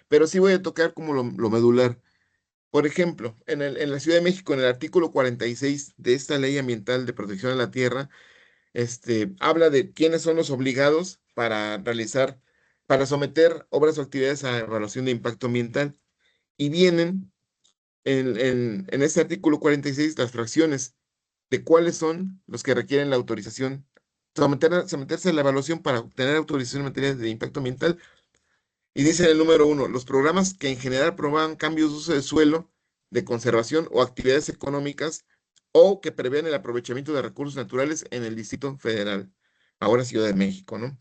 pero sí voy a tocar como lo medular. Por ejemplo, en la Ciudad de México, en el artículo 46 de esta Ley Ambiental de Protección a la Tierra, habla de quiénes son los obligados para someter obras o actividades a evaluación de impacto ambiental. Y vienen en este artículo 46 las fracciones de cuáles son los que requieren la autorización, someterse a la evaluación para obtener autorización en materia de impacto ambiental. Y dice en el número 1, los programas que en general promuevan cambios de uso de suelo, de conservación o actividades económicas, o que prevean el aprovechamiento de recursos naturales en el Distrito Federal, ahora Ciudad de México, ¿no?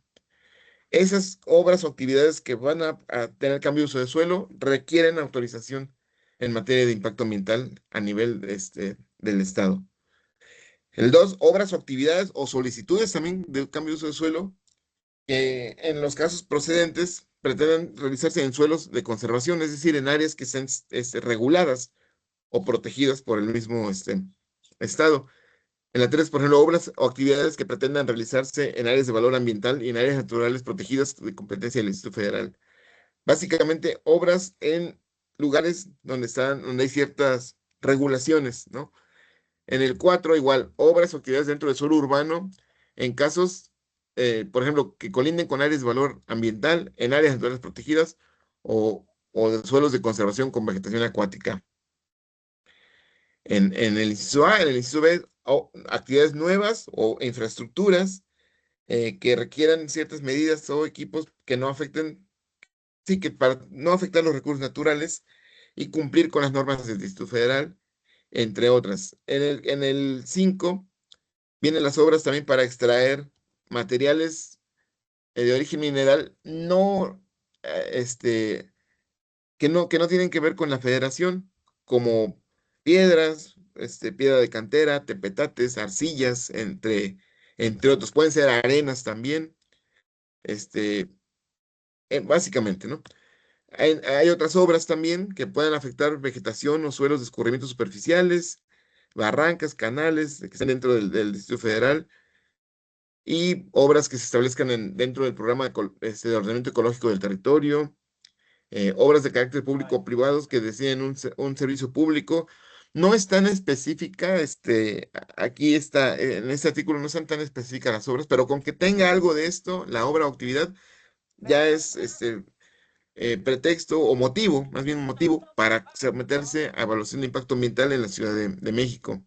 Esas obras o actividades que van a tener cambio de uso de suelo requieren autorización en materia de impacto ambiental a nivel del Estado. El 2, obras o actividades o solicitudes también de cambio de uso de suelo que en los casos procedentes pretenden realizarse en suelos de conservación, es decir, en áreas que estén reguladas o protegidas por el mismo Estado. En la 3, por ejemplo, obras o actividades que pretendan realizarse en áreas de valor ambiental y en áreas naturales protegidas de competencia del Instituto Federal. Básicamente, obras en lugares donde hay ciertas regulaciones, ¿no? En el 4 igual, obras o actividades dentro del suelo urbano, en casos, por ejemplo, que colinden con áreas de valor ambiental, en áreas naturales protegidas o de suelos de conservación con vegetación acuática. En el inciso A, en el inciso B, actividades nuevas o infraestructuras que requieran ciertas medidas o equipos que no afecten, sí, que para no afectar los recursos naturales y cumplir con las normas del Distrito Federal, entre otras. En el 5 vienen las obras también para extraer materiales de origen mineral que no tienen que ver con la federación, como piedras, piedra de cantera, tepetates, arcillas, entre otros. Pueden ser arenas también, este, básicamente, ¿no? Hay otras obras también que pueden afectar vegetación o suelos de escurrimientos superficiales, barrancas, canales que están dentro del Distrito Federal y obras que se establezcan dentro del programa de ordenamiento ecológico del territorio, obras de carácter público o privados que deciden un servicio público. No es tan específica, aquí está, en este artículo no están tan específicas las obras, pero con que tenga algo de esto, la obra o actividad, ya es pretexto o motivo, más bien motivo, para someterse a evaluación de impacto ambiental en la Ciudad de México.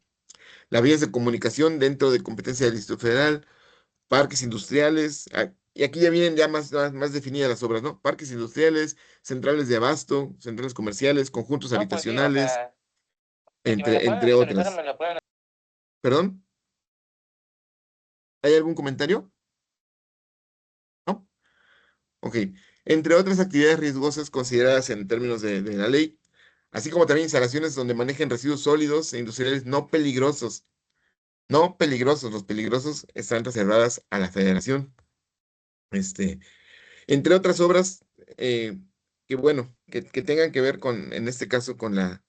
Las vías de comunicación dentro de competencia del Distrito Federal, parques industriales Y aquí ya vienen ya más definidas las obras, ¿no? Parques industriales, centrales de abasto, centrales comerciales, conjuntos No, pues sí, o habitacionales, sea, si me la pueden entre actualizar, otras. me la pueden. ¿Perdón? ¿Hay algún comentario? ¿No? Ok. Entre otras actividades riesgosas consideradas en términos de la ley, así como también instalaciones donde manejen residuos sólidos e industriales no peligrosos. No peligrosos, los peligrosos están reservadas a la Federación. Este, entre otras obras que bueno, que tengan que ver con, en este caso, con la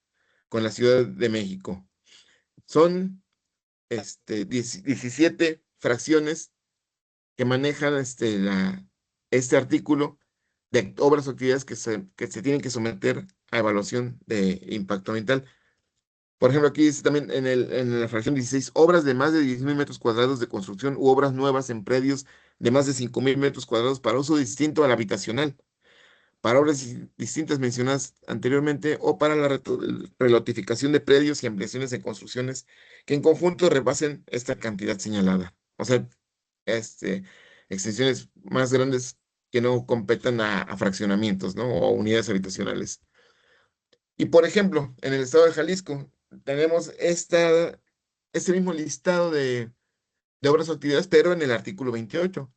Ciudad de México. Son 17 fracciones que manejan este artículo de obras o actividades que se tienen que someter a evaluación de impacto ambiental. Por ejemplo, aquí dice también en la fracción 16, obras de más de 10.000 metros cuadrados de construcción u obras nuevas en predios de más de 5.000 metros cuadrados para uso distinto al habitacional, para obras distintas mencionadas anteriormente o para la relotificación de predios y ampliaciones en construcciones que en conjunto rebasen esta cantidad señalada. O sea, este, extensiones más grandes que no competan a fraccionamientos, ¿no? O unidades habitacionales. Y por ejemplo, en el estado de Jalisco tenemos este mismo listado de obras o actividades, pero en el artículo 28,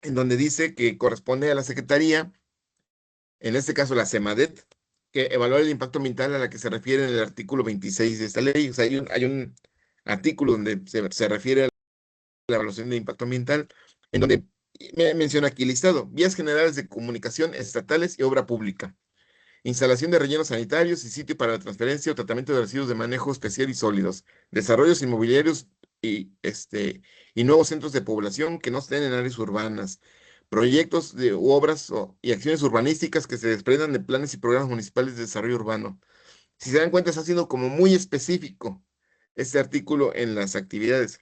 en donde dice que corresponde a la Secretaría, en este caso la CEMADET, que evaluar el impacto ambiental a la que se refiere en el artículo 26 de esta ley. O sea, hay un artículo donde se refiere a la evaluación de impacto ambiental, en donde menciona aquí listado, vías generales de comunicación estatales y obra pública, instalación de rellenos sanitarios y sitio para la transferencia o tratamiento de residuos de manejo especial y sólidos, desarrollos inmobiliarios y nuevos centros de población que no estén en áreas urbanas, proyectos de u obras y acciones urbanísticas que se desprendan de planes y programas municipales de desarrollo urbano. Si se dan cuenta, está siendo como muy específico este artículo en las actividades.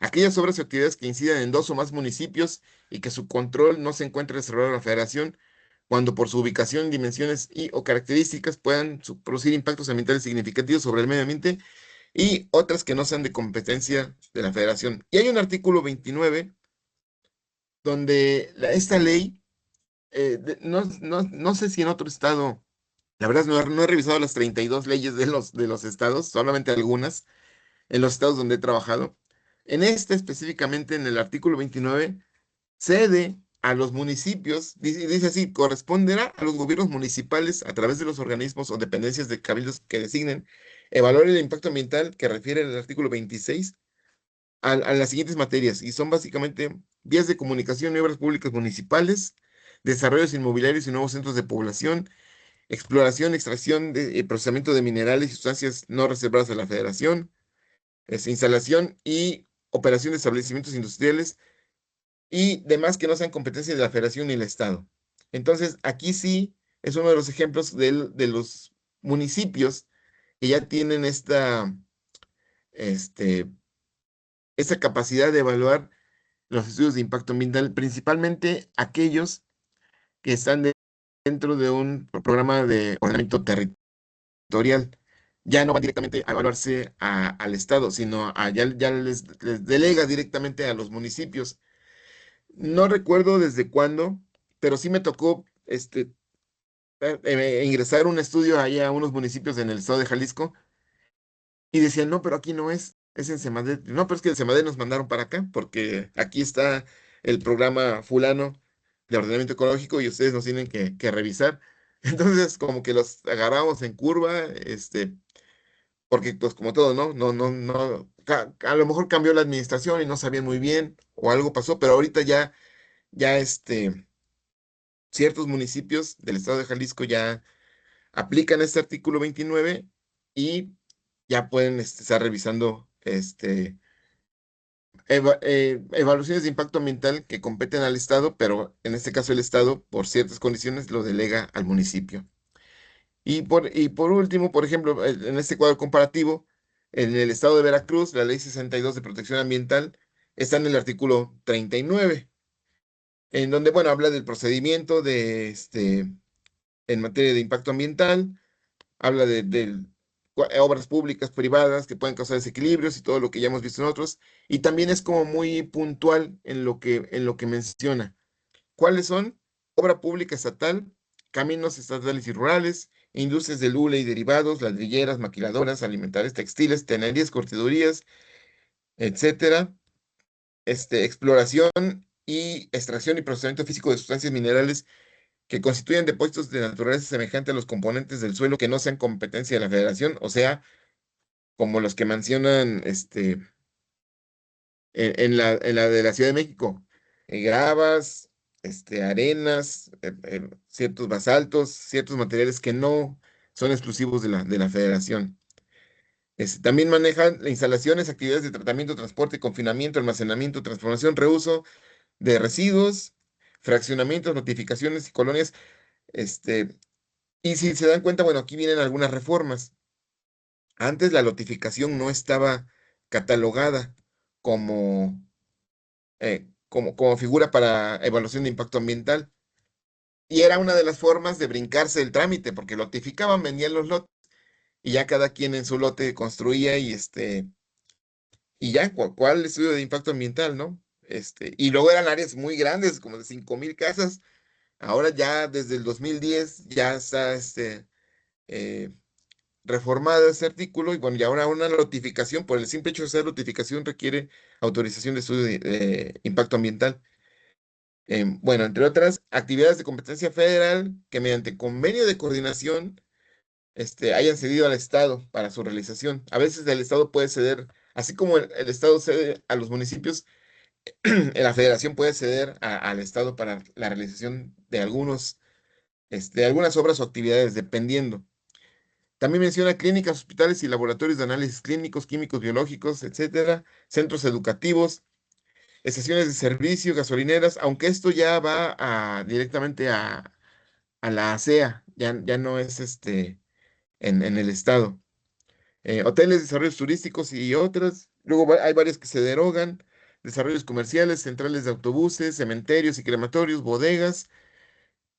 Aquellas obras o actividades que incidan en dos o más municipios y que su control no se encuentre reservado a la federación, cuando por su ubicación, dimensiones y o características puedan producir impactos ambientales significativos sobre el medio ambiente y otras que no sean de competencia de la federación. Y hay un artículo 29 donde esta ley, no sé si en otro estado, la verdad no he revisado las 32 leyes de los estados, solamente algunas en los estados donde he trabajado. En este específicamente, en el artículo 29, cede a los municipios, dice así, corresponderá a los gobiernos municipales a través de los organismos o dependencias de cabildos que designen, evaluar el impacto ambiental que refiere el artículo 26 a las siguientes materias, y son básicamente vías de comunicación y obras públicas municipales, desarrollos inmobiliarios y nuevos centros de población, exploración, extracción, procesamiento de minerales y sustancias no reservadas a la federación, instalación y operación de establecimientos industriales y demás que no sean competencia de la Federación ni el Estado. Entonces, aquí sí es uno de los ejemplos de los municipios que ya tienen este, esta capacidad de evaluar los estudios de impacto ambiental, principalmente aquellos que están dentro de un programa de ordenamiento territorial. Ya no van directamente a evaluarse al Estado, sino ya les delega directamente a los municipios. No recuerdo desde cuándo, pero sí me tocó ingresar a un estudio allá a unos municipios en el estado de Jalisco y decían, no, pero aquí no es en Semadet. No, pero es que en Semadet nos mandaron para acá porque aquí está el programa fulano de ordenamiento ecológico y ustedes nos tienen que revisar. Entonces, como que los agarramos en curva, porque pues como todo, ¿no? No, a lo mejor cambió la administración y no sabían muy bien o algo pasó, pero ahorita ya ciertos municipios del estado de Jalisco ya aplican este artículo 29 y ya pueden estar revisando evaluaciones de impacto ambiental que competen al estado, pero en este caso el estado, por ciertas condiciones, lo delega al municipio. Y por último, por ejemplo, en este cuadro comparativo, en el estado de Veracruz, la ley 62 de protección ambiental está en el artículo 39, en donde, bueno, habla del procedimiento en materia de impacto ambiental, habla obras públicas, privadas, que pueden causar desequilibrios y todo lo que ya hemos visto en otros. Y también es como muy puntual en lo que menciona. ¿Cuáles son? Obra pública estatal, caminos estatales y rurales, industrias de hule y derivados, ladrilleras, maquiladoras, alimentarias, textiles, tenerías, curtidurías, etcétera. Exploración y extracción y procesamiento físico de sustancias minerales que constituyen depósitos de naturaleza semejante a los componentes del suelo que no sean competencia de la Federación, o sea, como los que mencionan en la de la Ciudad de México, gravas, arenas, ciertos basaltos, ciertos materiales que no son exclusivos de la Federación. También manejan las instalaciones, actividades de tratamiento, transporte, confinamiento, almacenamiento, transformación, reuso de residuos, fraccionamientos, notificaciones y colonias. Este, y si se dan cuenta, bueno, aquí vienen algunas reformas. Antes la notificación no estaba catalogada como, como figura para evaluación de impacto ambiental. Y era una de las formas de brincarse el trámite, porque notificaban, vendían los lotes, y ya cada quien en su lote construía y ya, ¿cuál estudio de impacto ambiental, no? Y luego eran áreas muy grandes, como de 5,000 casas. Ahora ya desde el 2010 ya está eh, reformado ese artículo y bueno, y ahora una notificación, por el simple hecho de ser notificación requiere autorización de estudio de impacto ambiental. Bueno, entre otras actividades de competencia federal que mediante convenio de coordinación hayan cedido al Estado para su realización. A veces el Estado puede ceder, así como el Estado cede a los municipios, la Federación puede ceder al Estado para la realización de algunas obras o actividades, dependiendo. También menciona clínicas, hospitales y laboratorios de análisis clínicos, químicos, biológicos, etcétera, centros educativos, estaciones de servicio, gasolineras, aunque esto ya va directamente a la ASEA, ya no es en el estado. Hoteles, desarrollos turísticos y otras. Luego hay varios que se derogan, desarrollos comerciales, centrales de autobuses, cementerios y crematorios, bodegas.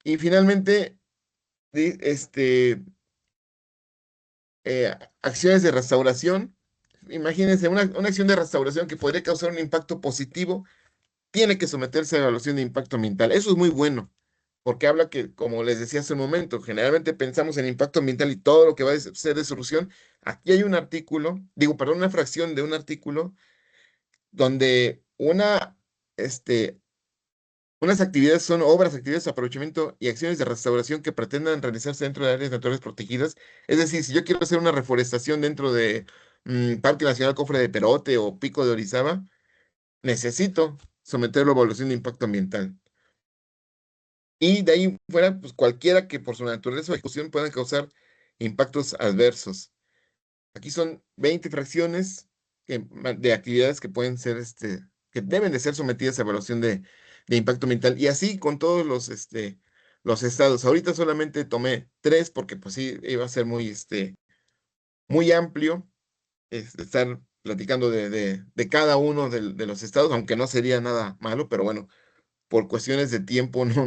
Y finalmente, acciones de restauración. Imagínense, una acción de restauración que podría causar un impacto positivo, tiene que someterse a evaluación de impacto ambiental. Eso es muy bueno, porque habla que, como les decía hace un momento, generalmente pensamos en impacto ambiental y todo lo que va a ser de solución. Aquí hay un artículo, digo, perdón, una fracción de un artículo donde unas actividades son obras, actividades de aprovechamiento y acciones de restauración que pretendan realizarse dentro de áreas naturales protegidas. Es decir, si yo quiero hacer una reforestación dentro de Parque Nacional Cofre de Perote o Pico de Orizaba, necesito someterlo a evaluación de impacto ambiental. Y de ahí fuera, pues cualquiera que por su naturaleza o ejecución puedan causar impactos adversos. Aquí son 20 fracciones de actividades que pueden ser, que deben de ser sometidas a evaluación de impacto ambiental. Y así con todos los estados. Ahorita solamente tomé 3 porque pues sí, iba a ser muy amplio estar platicando de cada uno de los estados, aunque no sería nada malo, pero bueno, por cuestiones de tiempo no,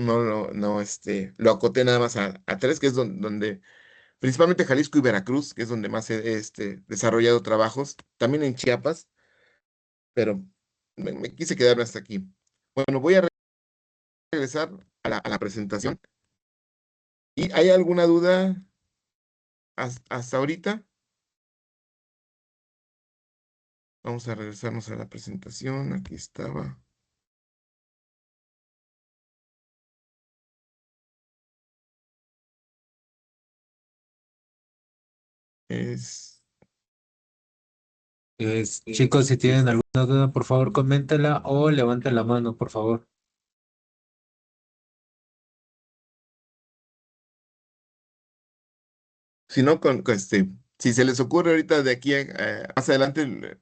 lo acoté nada más a 3, que es donde principalmente Jalisco y Veracruz, que es donde más he desarrollado trabajos, también en Chiapas, pero me quise quedarme hasta aquí. Bueno, voy a regresar a la presentación. ¿Y hay alguna duda hasta ahorita? Vamos a regresarnos a la presentación. Aquí estaba. Es, Chicos, si tienen alguna duda, por favor, coméntela o levanten la mano, por favor. si no, si se les ocurre ahorita de aquí más adelante,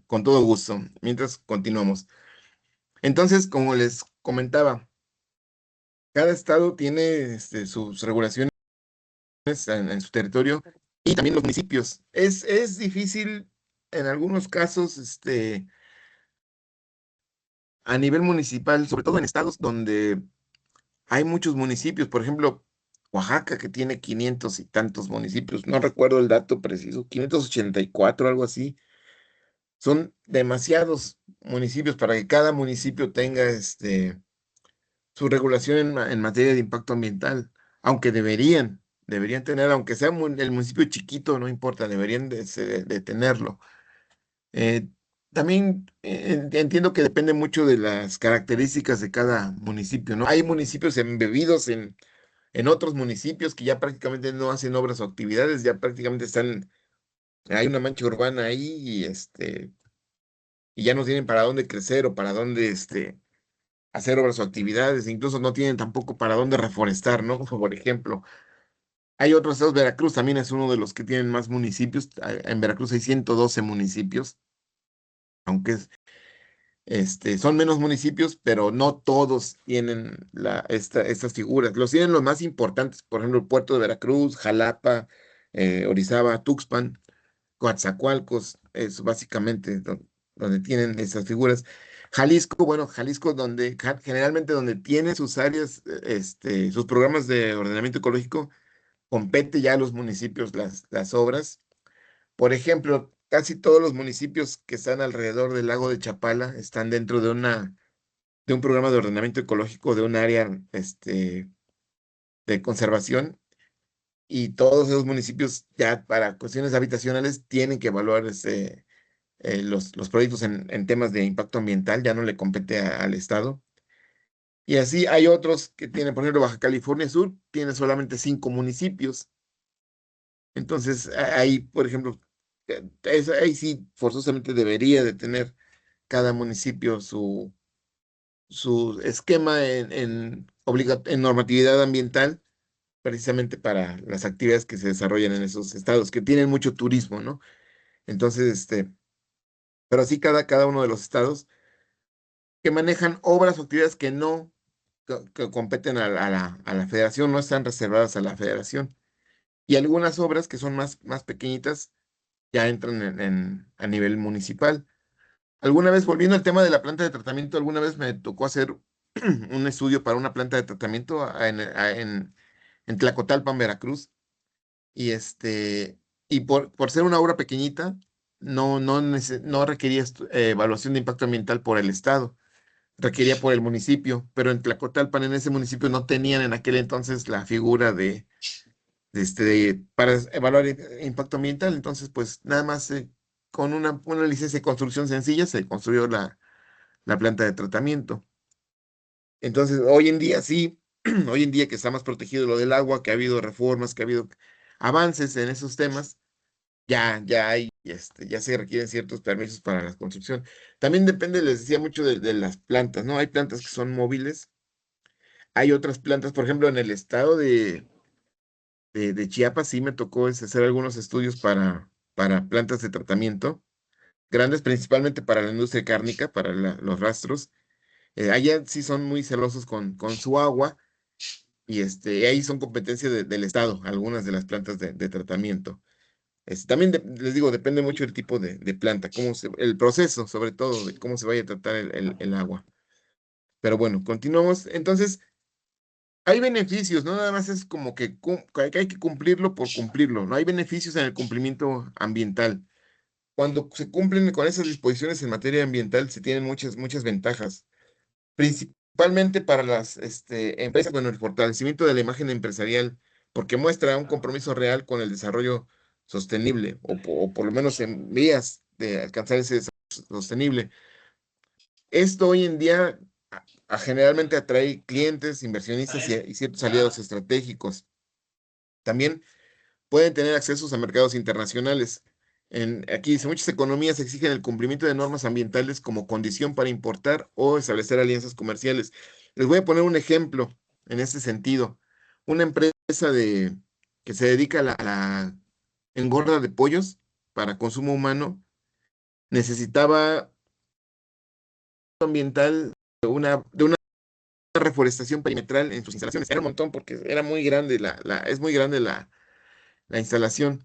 con todo gusto, mientras continuamos. Entonces, como les comentaba, cada estado tiene sus regulaciones en su territorio y también los municipios. Es difícil en algunos casos, a nivel municipal, sobre todo en estados donde hay muchos municipios. Por ejemplo, Oaxaca, que tiene 500 y tantos municipios, no recuerdo el dato preciso, 584, algo así. Son demasiados municipios para que cada municipio tenga su regulación en materia de impacto ambiental, aunque deberían tener, aunque sea el municipio chiquito, no importa, deberían de tenerlo. Eh, También entiendo que depende mucho de las características de cada municipio, ¿no? Hay municipios embebidos en otros municipios que ya prácticamente no hacen obras o actividades, ya prácticamente hay una mancha urbana ahí y ya no tienen para dónde crecer o para dónde hacer obras o actividades, incluso no tienen tampoco para dónde reforestar, ¿no? Por ejemplo, hay otros estados, Veracruz también es uno de los que tienen más municipios, en Veracruz hay 112 municipios, aunque son menos municipios, pero no todos tienen estas figuras. Los tienen los más importantes, por ejemplo, el puerto de Veracruz, Jalapa, Orizaba, Tuxpan, Coatzacoalcos, es básicamente donde tienen esas figuras. Jalisco, bueno, Jalisco generalmente donde tiene sus áreas, sus programas de ordenamiento ecológico, compete ya a los municipios las obras. Por ejemplo, casi todos los municipios que están alrededor del lago de Chapala están dentro de un programa de ordenamiento ecológico de un área, de conservación, y todos esos municipios ya para cuestiones habitacionales tienen que evaluar los proyectos en temas de impacto ambiental, ya no le compete al Estado. Y así hay otros que tienen, por ejemplo, Baja California Sur, tiene solamente 5 municipios. Entonces, ahí, por ejemplo, ahí sí forzosamente debería de tener cada municipio su esquema en normatividad ambiental, precisamente para las actividades que se desarrollan en esos estados, que tienen mucho turismo, ¿no? Entonces, pero sí cada uno de los estados que manejan obras o actividades que no que competen a la federación, no están reservadas a la federación. Y algunas obras que son más pequeñitas ya entran a nivel municipal. Alguna vez, volviendo al tema de la planta de tratamiento, alguna vez me tocó hacer un estudio para una planta de tratamiento en Tlacotalpan, Veracruz, y por ser una obra pequeñita, no requería evaluación de impacto ambiental por el Estado, requería por el municipio, pero en Tlacotalpan, en ese municipio, no tenían en aquel entonces la figura para evaluar impacto ambiental. Entonces, pues nada más con una licencia de construcción sencilla se construyó la planta de tratamiento. Entonces, hoy en día sí, hoy en día que está más protegido lo del agua, que ha habido reformas, que ha habido avances en esos temas, ya se requieren ciertos permisos para la construcción. También depende, les decía, mucho de las plantas, ¿no? Hay plantas que son móviles, hay otras plantas, por ejemplo, en el estado de Chiapas sí me tocó hacer algunos estudios para plantas de tratamiento, grandes principalmente para la industria cárnica, para los rastros. Allá sí son muy celosos con su agua y ahí son competencia del Estado, algunas de las plantas de tratamiento. También les digo, depende mucho del tipo de planta, el proceso sobre todo, de cómo se vaya a tratar el agua. Pero bueno, continuamos. Entonces, hay beneficios, no nada más es como que hay que cumplirlo por cumplirlo, no hay beneficios en el cumplimiento ambiental. Cuando se cumplen con esas disposiciones en materia ambiental, se tienen muchas ventajas, principalmente para las empresas, bueno, el fortalecimiento de la imagen empresarial, porque muestra un compromiso real con el desarrollo sostenible, o por lo menos en vías de alcanzar ese desarrollo sostenible. Esto hoy en día generalmente atrae clientes, inversionistas y ciertos aliados estratégicos. También pueden tener accesos a mercados internacionales. Aquí dice, muchas economías exigen el cumplimiento de normas ambientales como condición para importar o establecer alianzas comerciales. Les voy a poner un ejemplo en este sentido. Una empresa que se dedica a la engorda de pollos para consumo humano necesitaba ambiental de una reforestación perimetral en sus instalaciones. Era un montón porque era muy grande es muy grande la instalación.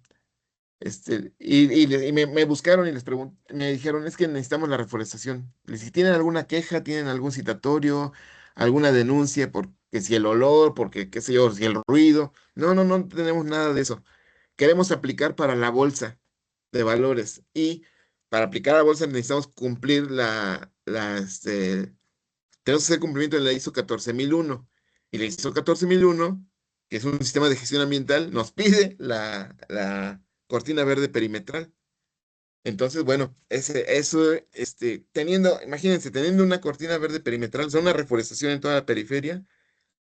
Y me buscaron y me dijeron, es que necesitamos la reforestación. Les dije, ¿tienen alguna queja? ¿Tienen algún citatorio? ¿Alguna denuncia que si el olor, porque qué sé yo, si el ruido. No, no, no tenemos nada de eso. Queremos aplicar para la bolsa de valores y para aplicar a la bolsa necesitamos cumplir tenemos que hacer cumplimiento de la ISO 14001. Y la ISO 14001, que es un sistema de gestión ambiental, nos pide la cortina verde perimetral. Entonces, bueno, imagínense, teniendo una cortina verde perimetral, o sea, una reforestación en toda la periferia,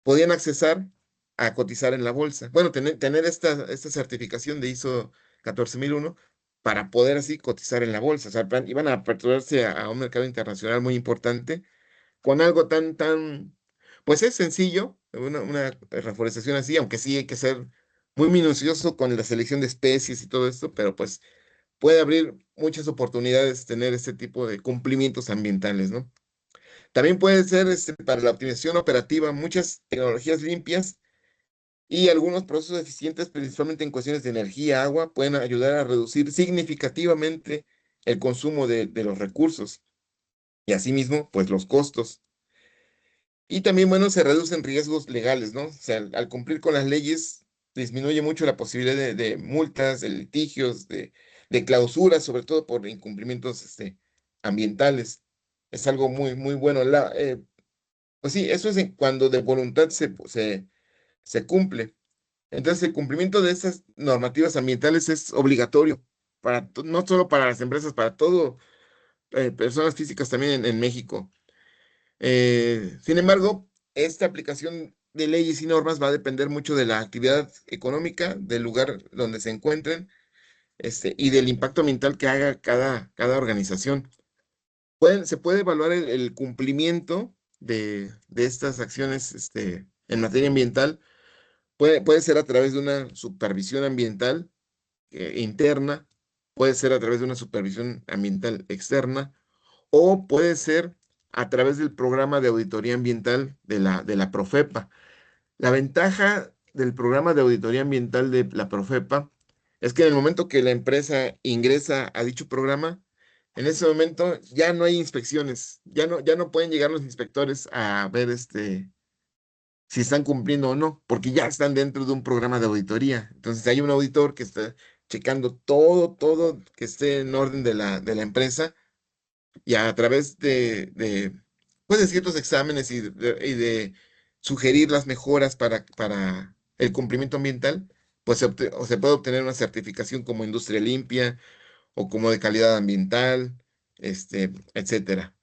podían accesar a cotizar en la bolsa. Bueno, tener esta certificación de ISO 14001 para poder así cotizar en la bolsa. O sea, iban a aperturarse a un mercado internacional muy importante con algo pues es sencillo, una reforestación así, aunque sí hay que ser muy minucioso con la selección de especies y todo esto, pero pues puede abrir muchas oportunidades tener este tipo de cumplimientos ambientales, ¿no? También puede ser para la optimización operativa, muchas tecnologías limpias y algunos procesos eficientes, principalmente en cuestiones de energía, agua, pueden ayudar a reducir significativamente el consumo de los recursos y asimismo, pues los costos. Y también, bueno, se reducen riesgos legales, ¿no? O sea, al cumplir con las leyes, disminuye mucho la posibilidad de multas, de litigios, de clausuras, sobre todo por incumplimientos ambientales. Es algo muy, muy bueno. Pues sí, eso es cuando de voluntad se cumple. Entonces, el cumplimiento de estas normativas ambientales es obligatorio, no solo para las empresas, para todo, personas físicas también en México. Sin embargo, esta aplicación de leyes y normas va a depender mucho de la actividad económica, del lugar donde se encuentren, y del impacto ambiental que haga cada organización. Se puede evaluar el cumplimiento de estas acciones, en materia ambiental. Puede ser a través de una supervisión ambiental interna, puede ser a través de una supervisión ambiental externa o puede ser a través del programa de auditoría ambiental de la Profepa. La ventaja del programa de auditoría ambiental de la Profepa es que en el momento que la empresa ingresa a dicho programa, en ese momento ya no hay inspecciones, ya no pueden llegar los inspectores a ver si están cumpliendo o no, porque ya están dentro de un programa de auditoría. Entonces hay un auditor que está checando todo que esté en orden de la empresa y a través pues, de ciertos exámenes y de sugerir las mejoras para el cumplimiento ambiental, pues o se puede obtener una certificación como industria limpia o como de calidad ambiental, etcétera.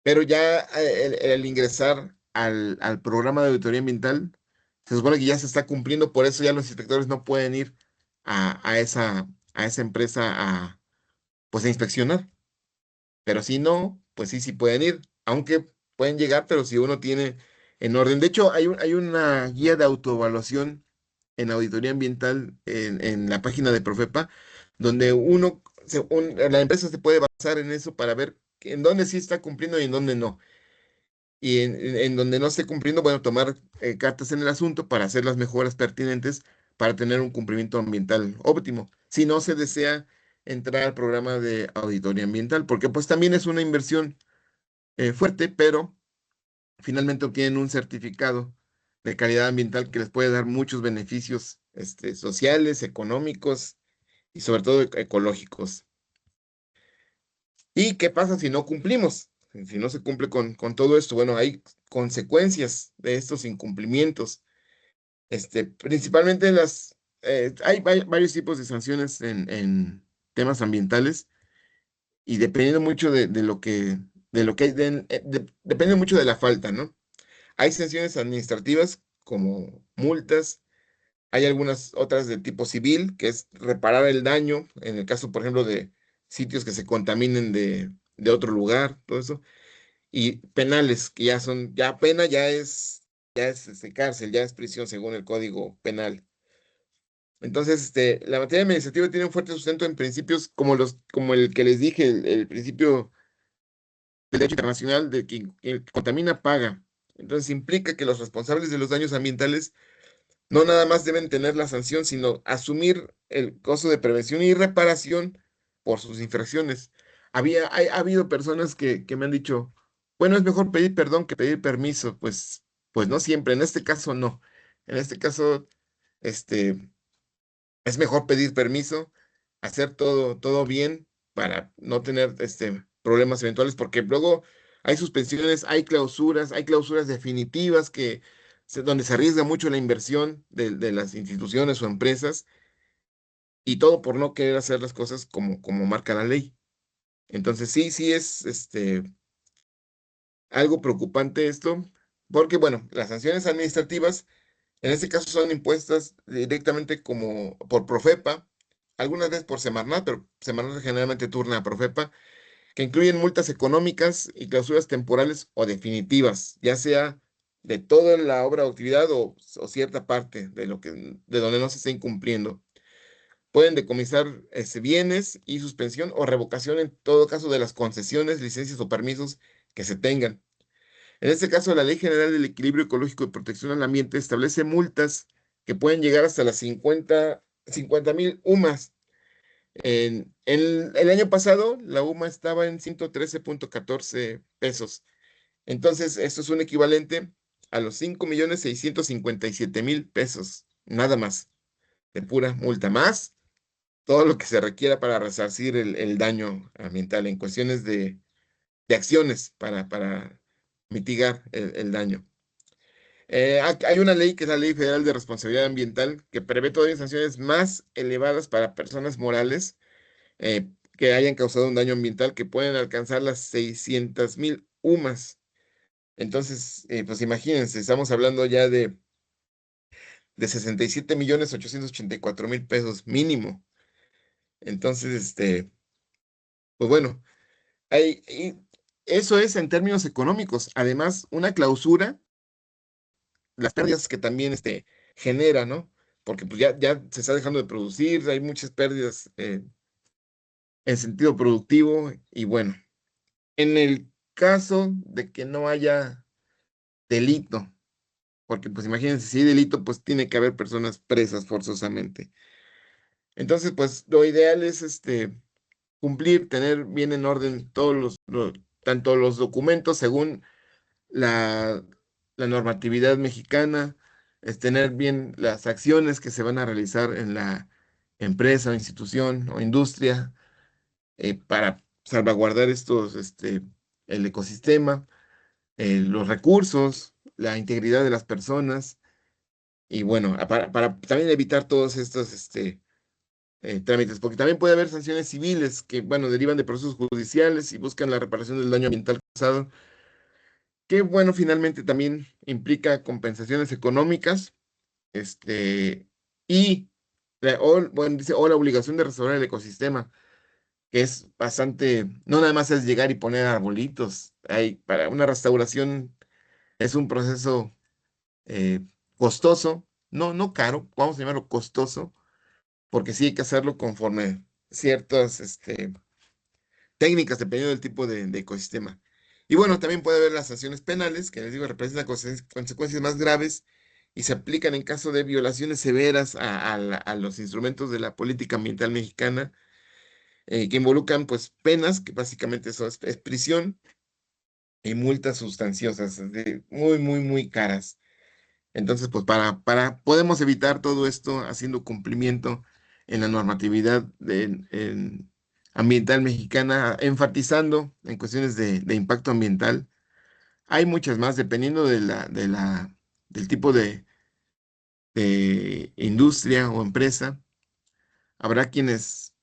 Pero ya el ingresar al programa de auditoría ambiental, se supone que ya se está cumpliendo, por eso ya los inspectores no pueden ir a esa empresa pues, a inspeccionar. Pero si no, pues sí pueden ir, aunque pueden llegar, pero si uno tiene en orden. De hecho, hay una guía de autoevaluación en auditoría ambiental en la página de Profepa, donde la empresa se puede basar en eso para ver en dónde sí está cumpliendo y en dónde no. Y en donde no esté cumpliendo, bueno, tomar cartas en el asunto para hacer las mejoras pertinentes para tener un cumplimiento ambiental óptimo. Si no se desea entrar al programa de auditoría ambiental, porque pues también es una inversión fuerte, pero finalmente obtienen un certificado de calidad ambiental que les puede dar muchos beneficios sociales, económicos y sobre todo ecológicos. ¿Y qué pasa si no cumplimos? Si no se cumple con todo esto, bueno, hay consecuencias de estos incumplimientos. Principalmente hay varios tipos de sanciones en temas ambientales y dependiendo mucho de lo que hay, depende mucho de la falta, ¿no? Hay sanciones administrativas como multas, hay algunas otras de tipo civil, que es reparar el daño, en el caso, por ejemplo, de sitios que se contaminen de otro lugar, todo eso, y penales, que ya pena ya es cárcel, ya es prisión según el Código Penal. Entonces, la materia administrativa tiene un fuerte sustento en principios como el que les dije, el principio del derecho internacional de que el que contamina paga. Entonces, implica que los responsables de los daños ambientales no nada más deben tener la sanción, sino asumir el costo de prevención y reparación por sus infracciones. Ha habido personas que me han dicho, bueno, es mejor pedir perdón que pedir permiso. Pues Pues no siempre, en este caso no. En este caso, este, es mejor pedir permiso, hacer todo bien para no tener problemas eventuales, porque luego hay suspensiones, hay clausuras definitivas donde se arriesga mucho la inversión de las instituciones o empresas, y todo por no querer hacer las cosas como marca la ley. Entonces sí es algo preocupante esto, porque bueno, las sanciones administrativas en este caso son impuestas directamente como por Profepa, algunas veces por Semarnat, pero Semarnat generalmente turna a Profepa, que incluyen multas económicas y clausuras temporales o definitivas, ya sea de toda la obra o actividad o cierta parte de donde no se esté incumpliendo. Pueden decomisar bienes y suspensión o revocación en todo caso de las concesiones, licencias o permisos que se tengan. En este caso, la Ley General del Equilibrio Ecológico y Protección al Ambiente establece multas que pueden llegar hasta las 50,000 UMAS. En el año pasado, la UMA estaba en 113.14 pesos. Entonces, esto es un equivalente a los 5,657,000 pesos, nada más, de pura multa, más todo lo que se requiera para resarcir el daño ambiental en cuestiones de acciones para mitigar el daño. Hay una ley que es la Ley Federal de Responsabilidad Ambiental que prevé todavía sanciones más elevadas para personas morales que hayan causado un daño ambiental que pueden alcanzar las 600,000 UMAS. Entonces, pues imagínense, estamos hablando ya de 67,884,000 pesos mínimo. Entonces, pues bueno, y eso es en términos económicos. Además, una clausura las pérdidas que también genera, ¿no? Porque pues ya se está dejando de producir, hay muchas pérdidas en sentido productivo y bueno, en el caso de que no haya delito, porque pues imagínense, si hay delito, pues tiene que haber personas presas forzosamente. Entonces, pues lo ideal es cumplir, tener bien en orden tanto los documentos según la, la normatividad mexicana, es tener bien las acciones que se van a realizar en la empresa o institución o industria para salvaguardar el ecosistema, los recursos, la integridad de las personas y bueno, para también evitar todos estos trámites, porque también puede haber sanciones civiles que, bueno, derivan de procesos judiciales y buscan la reparación del daño ambiental causado que bueno, finalmente también implica compensaciones económicas, y bueno, dice, o la obligación de restaurar el ecosistema, que es bastante, no nada más es llegar y poner arbolitos, para una restauración es un proceso eh, costoso, no caro, vamos a llamarlo costoso, porque sí hay que hacerlo conforme ciertas, técnicas dependiendo del tipo de ecosistema. Y bueno, también puede haber las sanciones penales, que les digo, representan consecuencias más graves y se aplican en caso de violaciones severas a los instrumentos de la política ambiental mexicana, que involucran pues penas, que básicamente eso es prisión y multas sustanciosas, muy caras. Entonces, pues podemos evitar todo esto haciendo cumplimiento en la normatividad ambiental mexicana, enfatizando en cuestiones de impacto ambiental. Hay muchas más, dependiendo del tipo de industria o empresa. Habrá quienes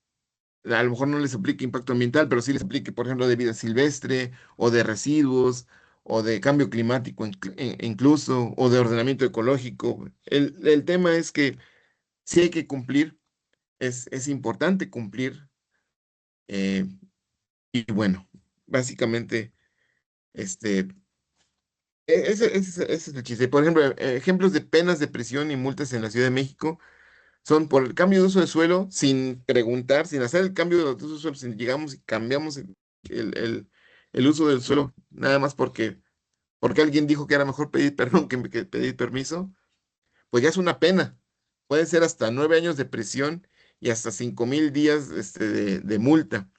a lo mejor no les aplique impacto ambiental, pero sí les aplique, por ejemplo, de vida silvestre o de residuos o de cambio climático incluso, o de ordenamiento ecológico. El tema es que sí hay que cumplir, es importante cumplir, eh, y bueno, básicamente, este, ese es el chiste. Por ejemplo, ejemplos de penas de prisión y multas en la Ciudad de México son por el cambio de uso de suelo sin preguntar, sin hacer el cambio de uso de suelo, si llegamos y cambiamos el, el- el uso del suelo, nada más porque alguien dijo que era mejor pedir perdón que pedir permiso, pues ya es una pena. Puede ser hasta 9 años de prisión y hasta 5,000 días de multa,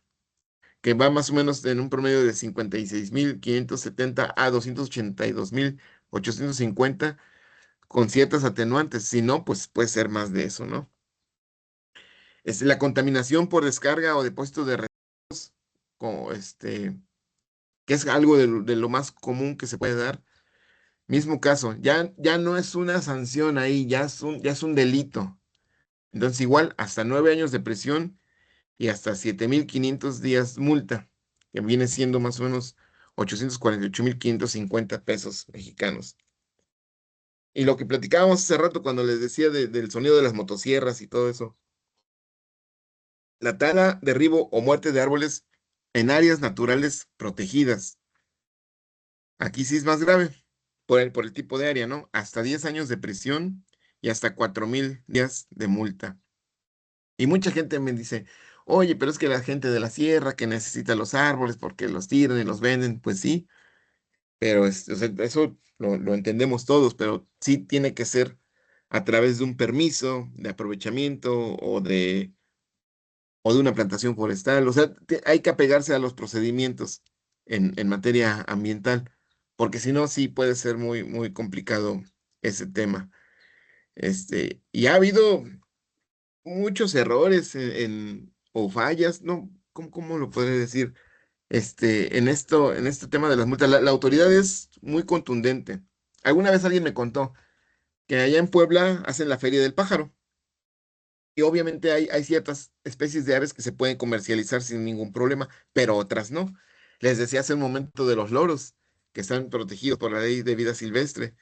que va más o menos en un promedio de 56,570 a 282,000 850 con ciertas atenuantes. Si no, pues puede ser más de eso, ¿no? La contaminación por descarga o depósito de residuos, como que es algo de lo más común que se puede dar. Mismo caso, ya no es una sanción ahí, ya es un delito. Entonces, igual, hasta 9 años de prisión y hasta 7,500 días multa, que viene siendo más o menos 848,550 pesos mexicanos. Y lo que platicábamos hace rato cuando les decía del sonido de las motosierras y todo eso, la tala, derribo o muerte de árboles en áreas naturales protegidas. Aquí sí es más grave por el tipo de área, ¿no? Hasta 10 años de prisión y hasta 4,000 días de multa. Y mucha gente me dice, oye, pero es que la gente de la sierra que necesita los árboles porque los tiran y los venden, pues sí, pero o sea, eso lo entendemos todos, pero sí tiene que ser a través de un permiso de aprovechamiento o de una plantación forestal. O sea, hay que apegarse a los procedimientos en materia ambiental, porque si no, sí puede ser muy, muy complicado ese tema. Y ha habido muchos errores o fallas, ¿no? ¿Cómo lo podré decir? En este tema de las multas, la autoridad es muy contundente. Alguna vez alguien me contó que allá en Puebla hacen la Feria del Pájaro y obviamente hay ciertas especies de aves que se pueden comercializar sin ningún problema, pero otras no. Les decía hace un momento de los loros, que están protegidos por la ley de vida silvestre.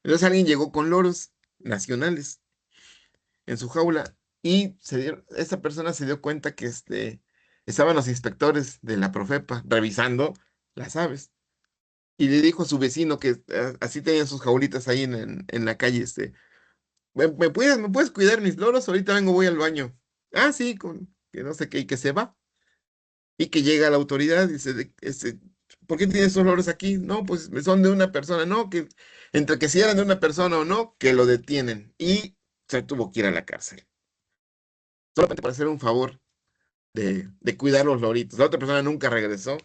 Entonces alguien llegó con loros nacionales en su jaula y esta persona se dio cuenta que estaban los inspectores de la Profepa revisando las aves y le dijo a su vecino que así tenían sus jaulitas ahí en la calle, ¿me puedes cuidar mis loros? Ahorita vengo, voy al baño. Ah, sí, que no sé qué, y que se va. Y que llega la autoridad y dice, ¿por qué tienes esos loros aquí? No, pues son de una persona, no, que entre que si eran de una persona o no, que lo detienen y se tuvo que ir a la cárcel. Solamente para hacer un favor de cuidar los loritos. La otra persona nunca regresó.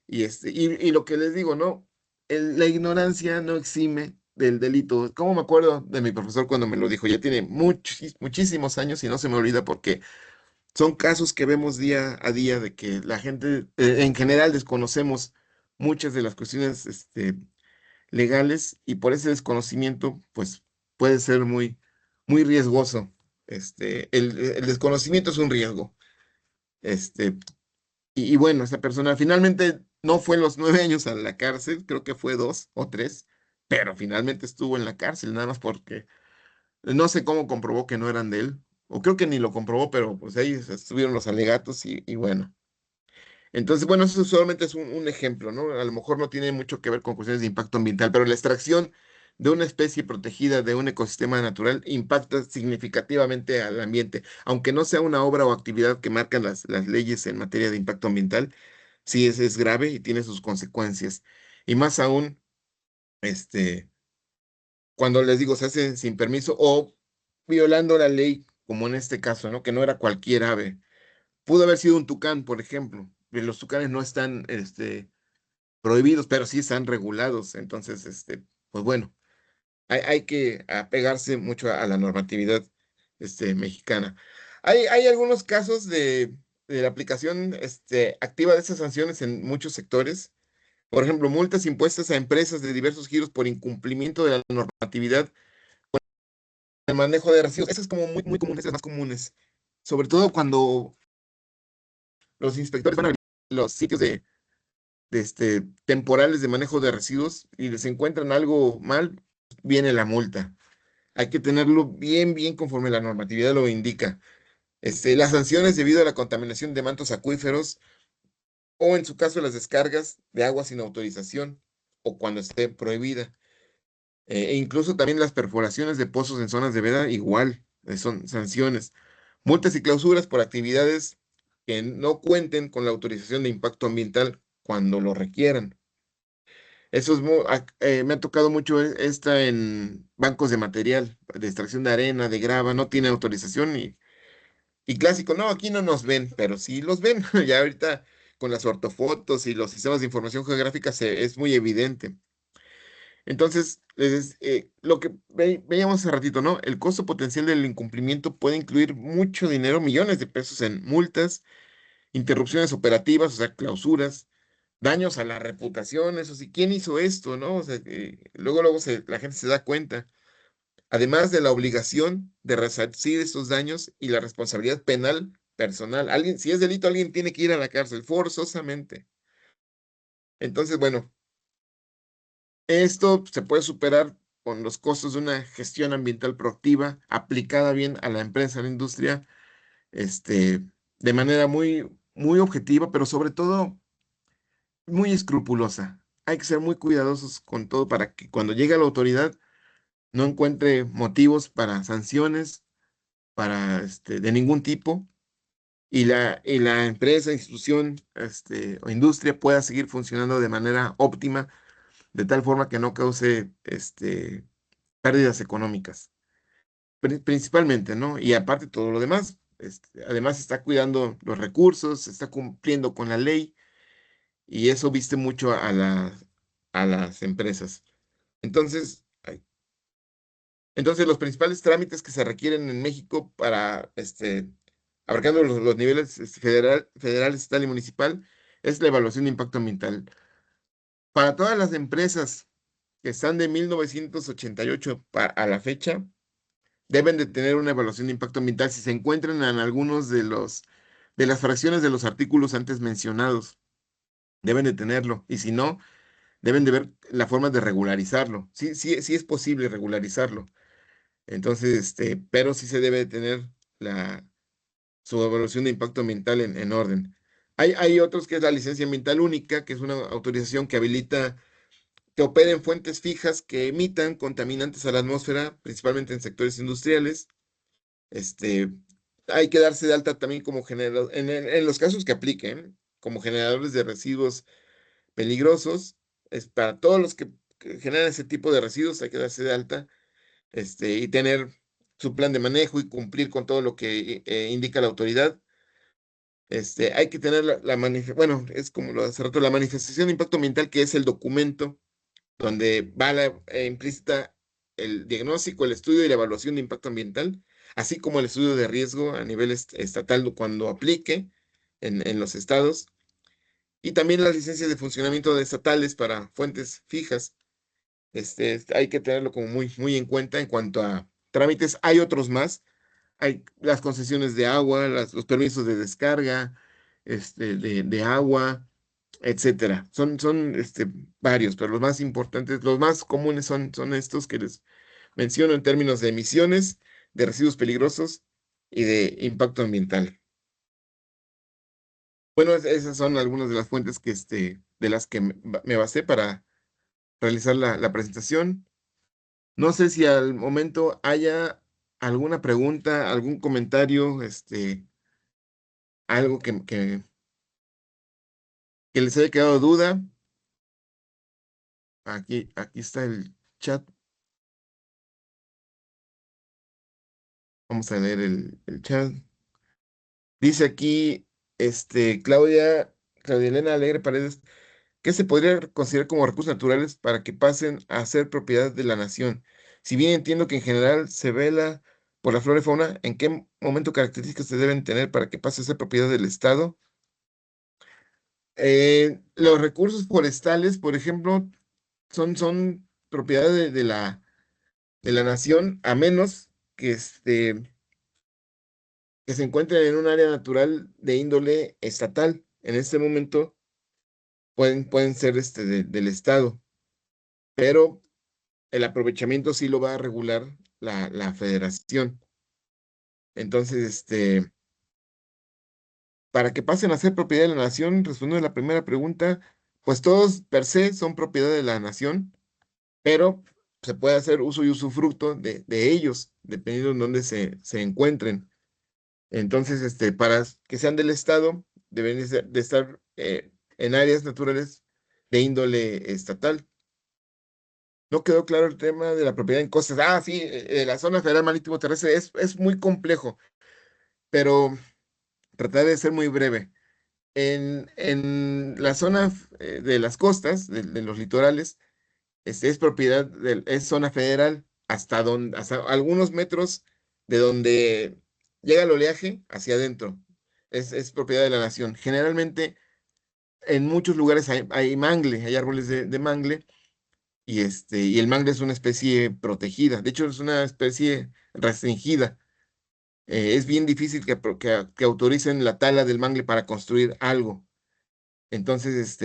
Y lo que les digo, ¿no? La ignorancia no exime del delito. ¿Cómo me acuerdo de mi profesor cuando me lo dijo? Ya tiene muchísimos años y no se me olvida porque son casos que vemos día a día de que la gente en general desconocemos muchas de las cuestiones legales y por ese desconocimiento, pues puede ser muy, muy riesgoso. El desconocimiento es un riesgo. Este, y bueno, esa persona finalmente no fue los 9 años a la cárcel, creo que fue 2 o 3, pero finalmente estuvo en la cárcel, nada más porque no sé cómo comprobó que no eran de él, o creo que ni lo comprobó, pero pues ahí estuvieron los alegatos y bueno. Entonces, bueno, eso solamente es un ejemplo, ¿no? A lo mejor no tiene mucho que ver con cuestiones de impacto ambiental, pero la extracción de una especie protegida de un ecosistema natural impacta significativamente al ambiente, aunque no sea una obra o actividad que marcan las leyes en materia de impacto ambiental, sí es grave y tiene sus consecuencias. Y más aún, este, cuando les digo, se hace sin permiso o violando la ley, como en este caso, ¿no? Que no era cualquier ave. Pudo haber sido un tucán, por ejemplo. Los tucanes no están, prohibidos, pero sí están regulados. Entonces, pues bueno, hay que apegarse mucho a la normatividad, mexicana. Hay algunos casos de la aplicación, activa de esas sanciones en muchos sectores. Por ejemplo, multas impuestas a empresas de diversos giros por incumplimiento de la normatividad, el manejo de residuos. Eso es como muy, muy común, es de las más comunes. Sobre todo cuando los inspectores van a los sitios temporales de manejo de residuos y les encuentran algo mal, viene la multa. Hay que tenerlo bien, bien conforme la normatividad lo indica. Las sanciones debido a la contaminación de mantos acuíferos o en su caso las descargas de agua sin autorización o cuando esté prohibida. E incluso también las perforaciones de pozos en zonas de veda, igual, son sanciones. Multas y clausuras por actividades que no cuenten con la autorización de impacto ambiental cuando lo requieran. Eso es me ha tocado mucho esta en bancos de material, de extracción de arena, de grava, no tiene autorización y clásico, no, aquí no nos ven, pero sí los ven. Ya ahorita con las ortofotos y los sistemas de información geográfica es muy evidente. Entonces, lo que veíamos hace ratito, ¿no? El costo potencial del incumplimiento puede incluir mucho dinero, millones de pesos en multas, interrupciones operativas, o sea, clausuras, daños a la reputación, eso sí, ¿quién hizo esto, no? O sea, luego la gente se da cuenta. Además de la obligación de resarcir estos daños y la responsabilidad penal personal. Alguien, si es delito, alguien tiene que ir a la cárcel, forzosamente. Entonces, bueno, esto se puede superar con los costos de una gestión ambiental proactiva, aplicada bien a la empresa, a la industria, de manera muy objetiva, pero sobre todo muy escrupulosa. Hay que ser muy cuidadosos con todo para que cuando llegue a la autoridad no encuentre motivos para sanciones, de ningún tipo, y la empresa, institución, o industria pueda seguir funcionando de manera óptima, de tal forma que no cause, pérdidas económicas, principalmente, ¿no? Y aparte todo lo demás, además está cuidando los recursos, está cumpliendo con la ley, y eso viste mucho a las empresas. Entonces, los principales trámites que se requieren en México para, abarcando los niveles federal, estatal y municipal, es la evaluación de impacto ambiental. Para todas las empresas que están de 1988 a la fecha, deben de tener una evaluación de impacto ambiental si se encuentran en algunos de las fracciones de los artículos antes mencionados. Deben de tenerlo. Y si no, deben de ver la forma de regularizarlo. Sí, sí, sí es posible regularizarlo. Entonces, pero sí se debe de tener su evaluación de impacto ambiental en orden. Hay otros que es la licencia ambiental única, que es una autorización que habilita que operen fuentes fijas que emitan contaminantes a la atmósfera, principalmente en sectores industriales. Este, Hay que darse de alta también como generador, en los casos que apliquen, como generadores de residuos peligrosos. Es para todos los que generan ese tipo de residuos, hay que darse de alta, y tener su plan de manejo y cumplir con todo lo que indica la autoridad. Hay que tener bueno, es como lo de hace rato, la manifestación de impacto ambiental, que es el documento donde va implícita el diagnóstico, el estudio y la evaluación de impacto ambiental, así como el estudio de riesgo a nivel estatal cuando aplique en los estados, y también las licencias de funcionamiento de estatales para fuentes fijas. Hay que tenerlo como muy en cuenta en cuanto a trámites. Hay otros más. Hay las concesiones de agua, los permisos de descarga, de agua, etcétera. Son varios, pero los más importantes, los más comunes son estos que les menciono en términos de emisiones, de residuos peligrosos y de impacto ambiental. Bueno, esas son algunas de las fuentes de las que me basé para realizar la presentación. No sé si al momento haya alguna pregunta, algún comentario, algo que les haya quedado duda. Aquí está el chat. Vamos a leer el chat. Dice aquí, Claudia Elena Alegre Paredes, ¿qué se podría considerar como recursos naturales para que pasen a ser propiedad de la nación? Si bien entiendo que en general se vela por la flora y fauna, ¿en qué momento características se deben tener para que pase a ser propiedad del Estado? Los recursos forestales, por ejemplo, son propiedad de la nación, a menos que se encuentren en un área natural de índole estatal. En este momento pueden ser del Estado, pero el aprovechamiento sí lo va a regular la federación. Entonces, para que pasen a ser propiedad de la nación, respondiendo a la primera pregunta, pues todos per se son propiedad de la nación, pero se puede hacer uso y usufructo de ellos, dependiendo en dónde se encuentren. Entonces, para que sean del Estado, deben de estar en áreas naturales de índole estatal. No quedó claro el tema de la propiedad en costas. Ah, sí, la zona federal marítimo terrestre es muy complejo, pero trataré de ser muy breve. En la zona de las costas, de los litorales, es propiedad es zona federal hasta algunos metros de donde llega el oleaje hacia adentro. Es propiedad de la nación. Generalmente en muchos lugares hay mangle, hay árboles de mangle, y el mangle es una especie protegida. De hecho, es una especie restringida. Es bien difícil que autoricen la tala del mangle para construir algo. Entonces,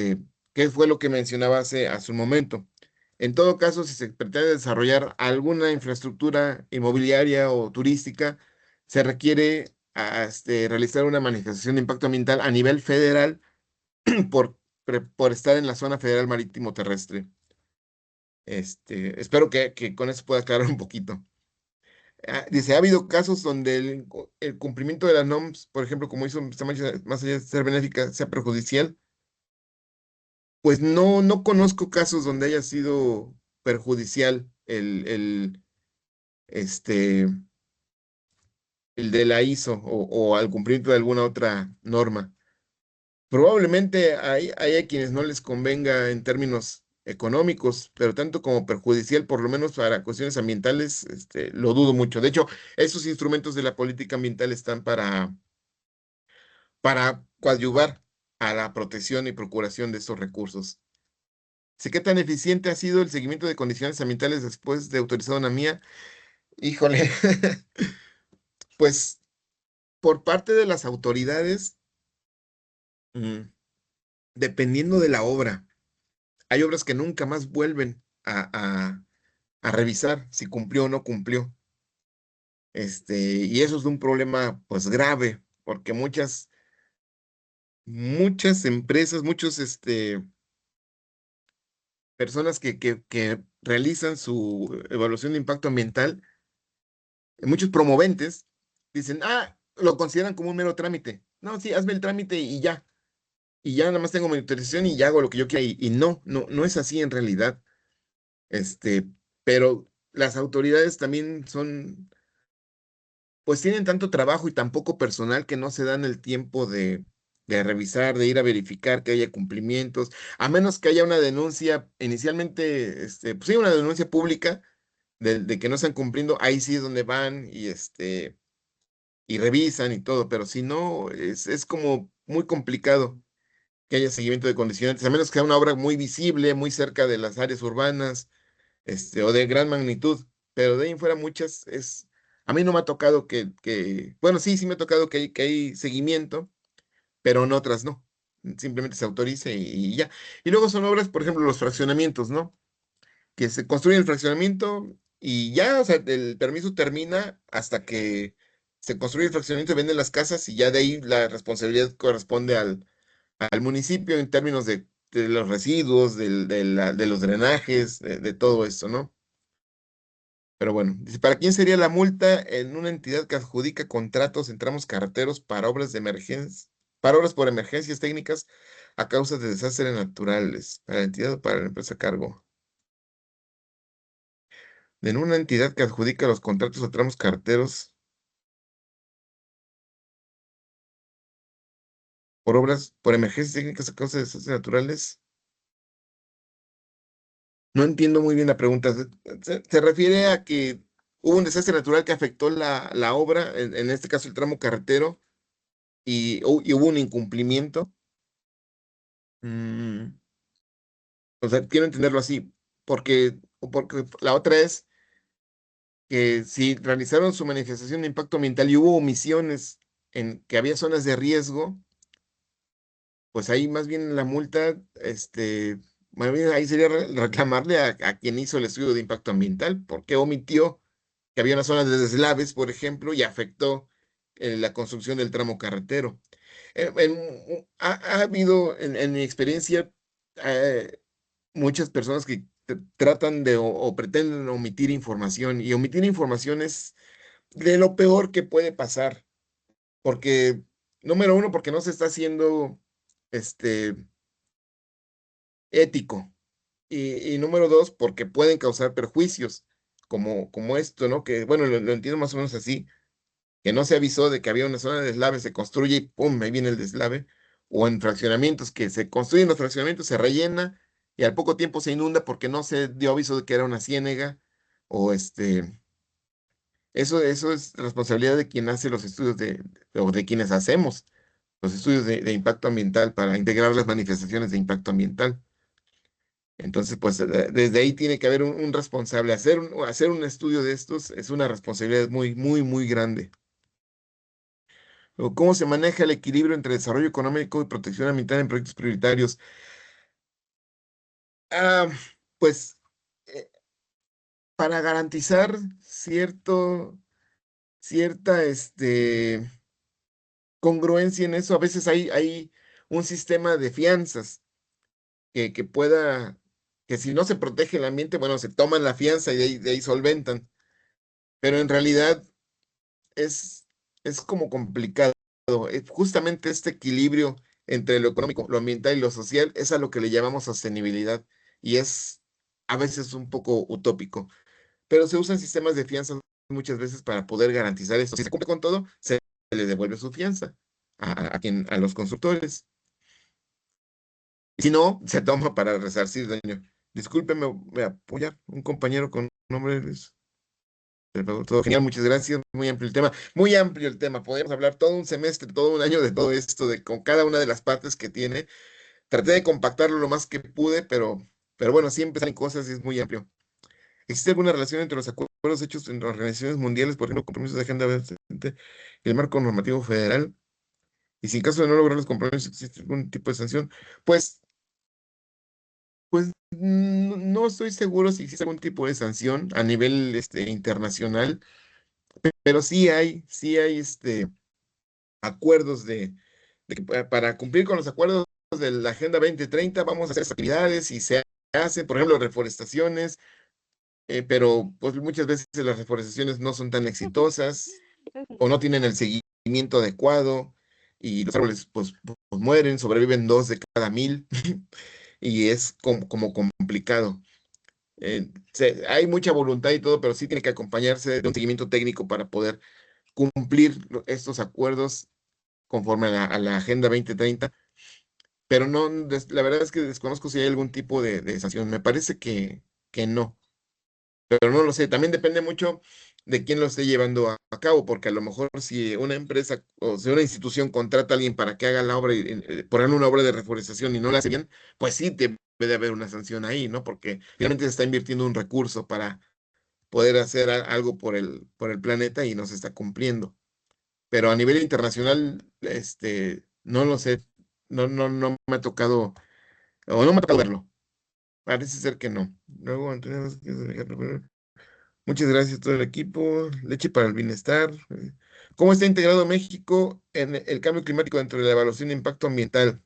¿qué fue lo que mencionaba hace un momento? En todo caso, si se pretende desarrollar alguna infraestructura inmobiliaria o turística, se requiere realizar una manifestación de impacto ambiental a nivel federal por, por estar en la zona federal marítimo terrestre. Espero que con eso pueda aclarar un poquito. Dice, ha habido casos donde el cumplimiento de las NOMS, por ejemplo, como hizo más allá de ser benéfica, sea perjudicial. Pues no conozco casos donde haya sido perjudicial este, el de la ISO o al cumplimiento de alguna otra norma. Probablemente hay a quienes no les convenga en términos económicos, pero tanto como perjudicial, por lo menos para cuestiones ambientales, lo dudo mucho. De hecho, esos instrumentos de la política ambiental están para coadyuvar a la protección y procuración de estos recursos. Sé qué tan eficiente ha sido el seguimiento de condiciones ambientales después de autorizar una mía. Híjole, pues por parte de las autoridades, mm, dependiendo de la obra, hay obras que nunca más vuelven a revisar si cumplió o no cumplió. Y eso es un problema pues grave, porque muchas empresas, muchos personas que realizan su evaluación de impacto ambiental, muchos promoventes dicen, lo consideran como un mero trámite. No, sí, hazme el trámite y ya. Y ya nada más tengo mi autorización y ya hago lo que yo quiera. Y no es así en realidad. Este, pero las autoridades también pues tienen tanto trabajo y tan poco personal que no se dan el tiempo de revisar, de ir a verificar que haya cumplimientos, a menos que haya una denuncia, inicialmente, pues sí, una denuncia pública de que no están cumpliendo, ahí sí es donde van y revisan y todo, pero si no, es como muy complicado que haya seguimiento de condicionantes, a menos que sea una obra muy visible, muy cerca de las áreas urbanas, o de gran magnitud, pero de ahí en fuera muchas a mí no me ha tocado bueno, sí me ha tocado que hay seguimiento, pero en otras no, simplemente se autorice y ya. Y luego son obras, por ejemplo, los fraccionamientos, ¿no? Que se construye el fraccionamiento y ya, o sea, el permiso termina hasta que se construye el fraccionamiento y venden las casas y ya de ahí la responsabilidad corresponde al municipio en términos de los residuos, de los drenajes, de todo esto, ¿no? Pero bueno, dice, ¿para quién sería la multa en una entidad que adjudica contratos en tramos carreteros para obras de emergencia, para obras por emergencias técnicas a causa de desastres naturales? ¿Para la entidad o para la empresa a cargo? En una entidad que adjudica los contratos a tramos carreteros por obras por emergencias técnicas a causa de desastres naturales. No entiendo muy bien la pregunta. ¿Se refiere a que hubo un desastre natural que afectó la obra, en este caso el tramo carretero, y hubo un incumplimiento? Mm, o sea, quiero entenderlo así, porque la otra es que si realizaron su manifestación de impacto ambiental y hubo omisiones en que había zonas de riesgo, pues ahí más bien la multa, más bien ahí sería reclamarle a quien hizo el estudio de impacto ambiental, porque omitió que había una zona de deslaves, por ejemplo, y afectó la construcción del tramo carretero. Ha habido, en mi experiencia, muchas personas que tratan o pretenden omitir información, y omitir información es de lo peor que puede pasar, porque, número uno, porque no se está haciendo este, ético, y número dos, porque pueden causar perjuicios, como esto, ¿no? Que, bueno, lo entiendo más o menos así, que no se avisó de que había una zona de deslave, se construye y ¡pum! Ahí viene el deslave, o en fraccionamientos, que se construyen los fraccionamientos, se rellena y al poco tiempo se inunda porque no se dio aviso de que era una ciénega o eso es responsabilidad de quien hace los estudios o de quienes hacemos los estudios de impacto ambiental para integrar las manifestaciones de impacto ambiental. Entonces, pues desde ahí tiene que haber un responsable. Hacer un estudio de estos es una responsabilidad muy, muy, muy grande. Luego, ¿cómo se maneja el equilibrio entre desarrollo económico y protección ambiental en proyectos prioritarios? Ah, pues eh, para garantizar cierta congruencia en eso, a veces hay un sistema de fianzas que pueda, que si no se protege el ambiente, bueno, se toman la fianza y de ahí solventan, pero en realidad es, es como complicado. Justamente este equilibrio entre lo económico, lo ambiental y lo social es a lo que le llamamos sostenibilidad y es a veces un poco utópico, pero se usan sistemas de fianza muchas veces para poder garantizar esto. Si se cumple con todo, se le devuelve su fianza a los constructores. Si no, se toma para resarcir daño. Discúlpeme, me apoya un compañero con nombre. Todo genial, muchas gracias. Muy amplio el tema. Muy amplio el tema. Podríamos hablar todo un semestre, todo un año de todo esto, con cada una de las partes que tiene. Traté de compactarlo lo más que pude, pero bueno, siempre salen cosas y es muy amplio. ¿Existe alguna relación entre los acuerdos hechos en organizaciones mundiales, por ejemplo, compromisos de Agenda 2030 y el marco normativo federal? Y si en caso de no lograr los compromisos, ¿existe algún tipo de sanción? Pues Pues no estoy seguro si existe algún tipo de sanción a nivel internacional, pero sí hay acuerdos de que para cumplir con los acuerdos de la Agenda 2030 vamos a hacer estas actividades y se hacen, por ejemplo, reforestaciones, pero pues muchas veces las reforestaciones no son tan exitosas o no tienen el seguimiento adecuado y los árboles pues mueren, sobreviven 2 de cada 1000 y es como complicado. Hay mucha voluntad y todo, pero sí tiene que acompañarse de un seguimiento técnico para poder cumplir estos acuerdos conforme a la Agenda 2030. Pero no, la verdad es que desconozco si hay algún tipo de sanción. Me parece que no, pero no lo sé. También depende mucho de quién lo esté llevando a cabo, porque a lo mejor si una empresa o si una institución contrata a alguien para que haga la obra, por ejemplo, una obra de reforestación y no la hace bien, pues sí debe de haber una sanción ahí, ¿no? Porque realmente se está invirtiendo un recurso para poder hacer algo por el planeta y no se está cumpliendo. Pero a nivel internacional, no lo sé, no me ha tocado, o no me ha tocado verlo. Parece ser que no. Luego, Antonio Vázquez de Alejandro, muchas gracias a todo el equipo. Leche para el bienestar. ¿Cómo está integrado México en el cambio climático dentro de la evaluación de impacto ambiental?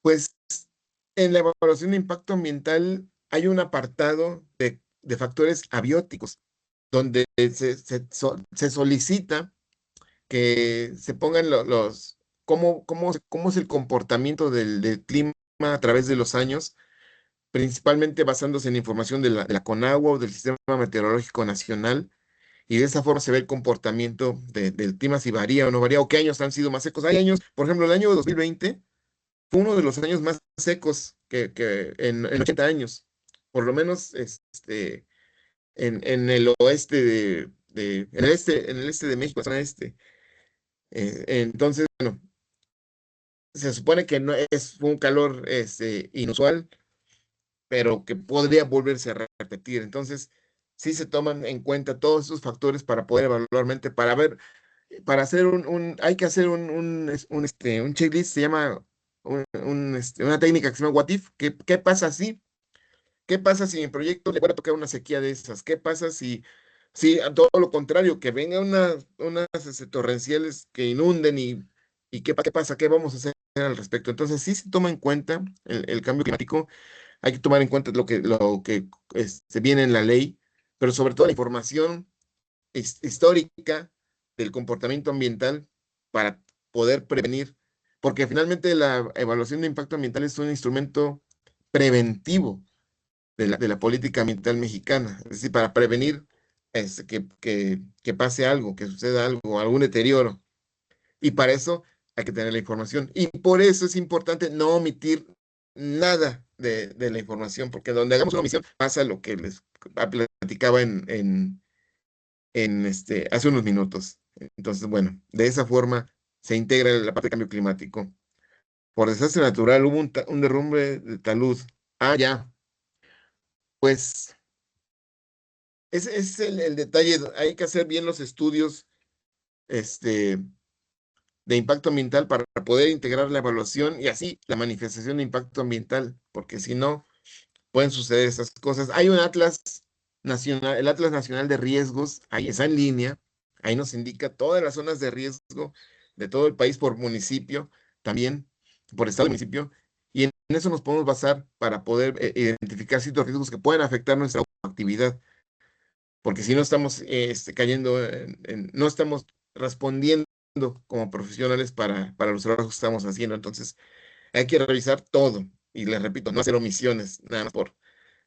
Pues en la evaluación de impacto ambiental hay un apartado de factores abióticos donde se solicita que se pongan cómo es el comportamiento del clima a través de los años, principalmente basándose en información de la CONAGUA o del Sistema Meteorológico Nacional, y de esa forma se ve el comportamiento del clima, si varía o no varía, o qué años han sido más secos. Hay años, por ejemplo, el año 2020 fue uno de los años más secos que en 80 años, por lo menos en el oeste en el este de México, zona este. Entonces, bueno, se supone que no fue un calor inusual, pero que podría volverse a repetir. Entonces, sí se toman en cuenta todos esos factores para poder evaluarmente, para ver, para hacer hay que hacer un checklist, se llama una técnica que se llama What If. ¿Qué pasa si? ¿Qué pasa si en proyecto le vuelve a tocar una sequía de esas? ¿Qué pasa si a todo lo contrario, que venga unas torrenciales que inunden y qué pasa? ¿Qué vamos a hacer al respecto? Entonces, sí se toma en cuenta el cambio climático, hay que tomar en cuenta lo que viene en la ley, pero sobre todo la información histórica del comportamiento ambiental para poder prevenir, porque finalmente la evaluación de impacto ambiental es un instrumento preventivo de la política ambiental mexicana, es decir, para prevenir que pase algo, que suceda algo, algún deterioro. Y para eso hay que tener la información. Y por eso es importante no omitir nada de la información, porque donde hagamos una omisión pasa lo que les platicaba hace unos minutos. Entonces, bueno, de esa forma se integra la parte de cambio climático. Por desastre natural hubo un derrumbe de talud. Ah, ya, pues ese es el detalle. Hay que hacer bien los estudios este, de impacto ambiental para poder integrar la evaluación y así la manifestación de impacto ambiental, porque si no, pueden suceder esas cosas. Hay un Atlas Nacional, el Atlas Nacional de Riesgos, ahí está en línea, ahí nos indica todas las zonas de riesgo de todo el país por municipio, también por estado y municipio, y en eso nos podemos basar para poder identificar ciertos riesgos que pueden afectar nuestra actividad, porque si no estamos cayendo, no estamos respondiendo como profesionales para los trabajos que estamos haciendo, entonces hay que revisar todo, y les repito, no hacer omisiones, nada más por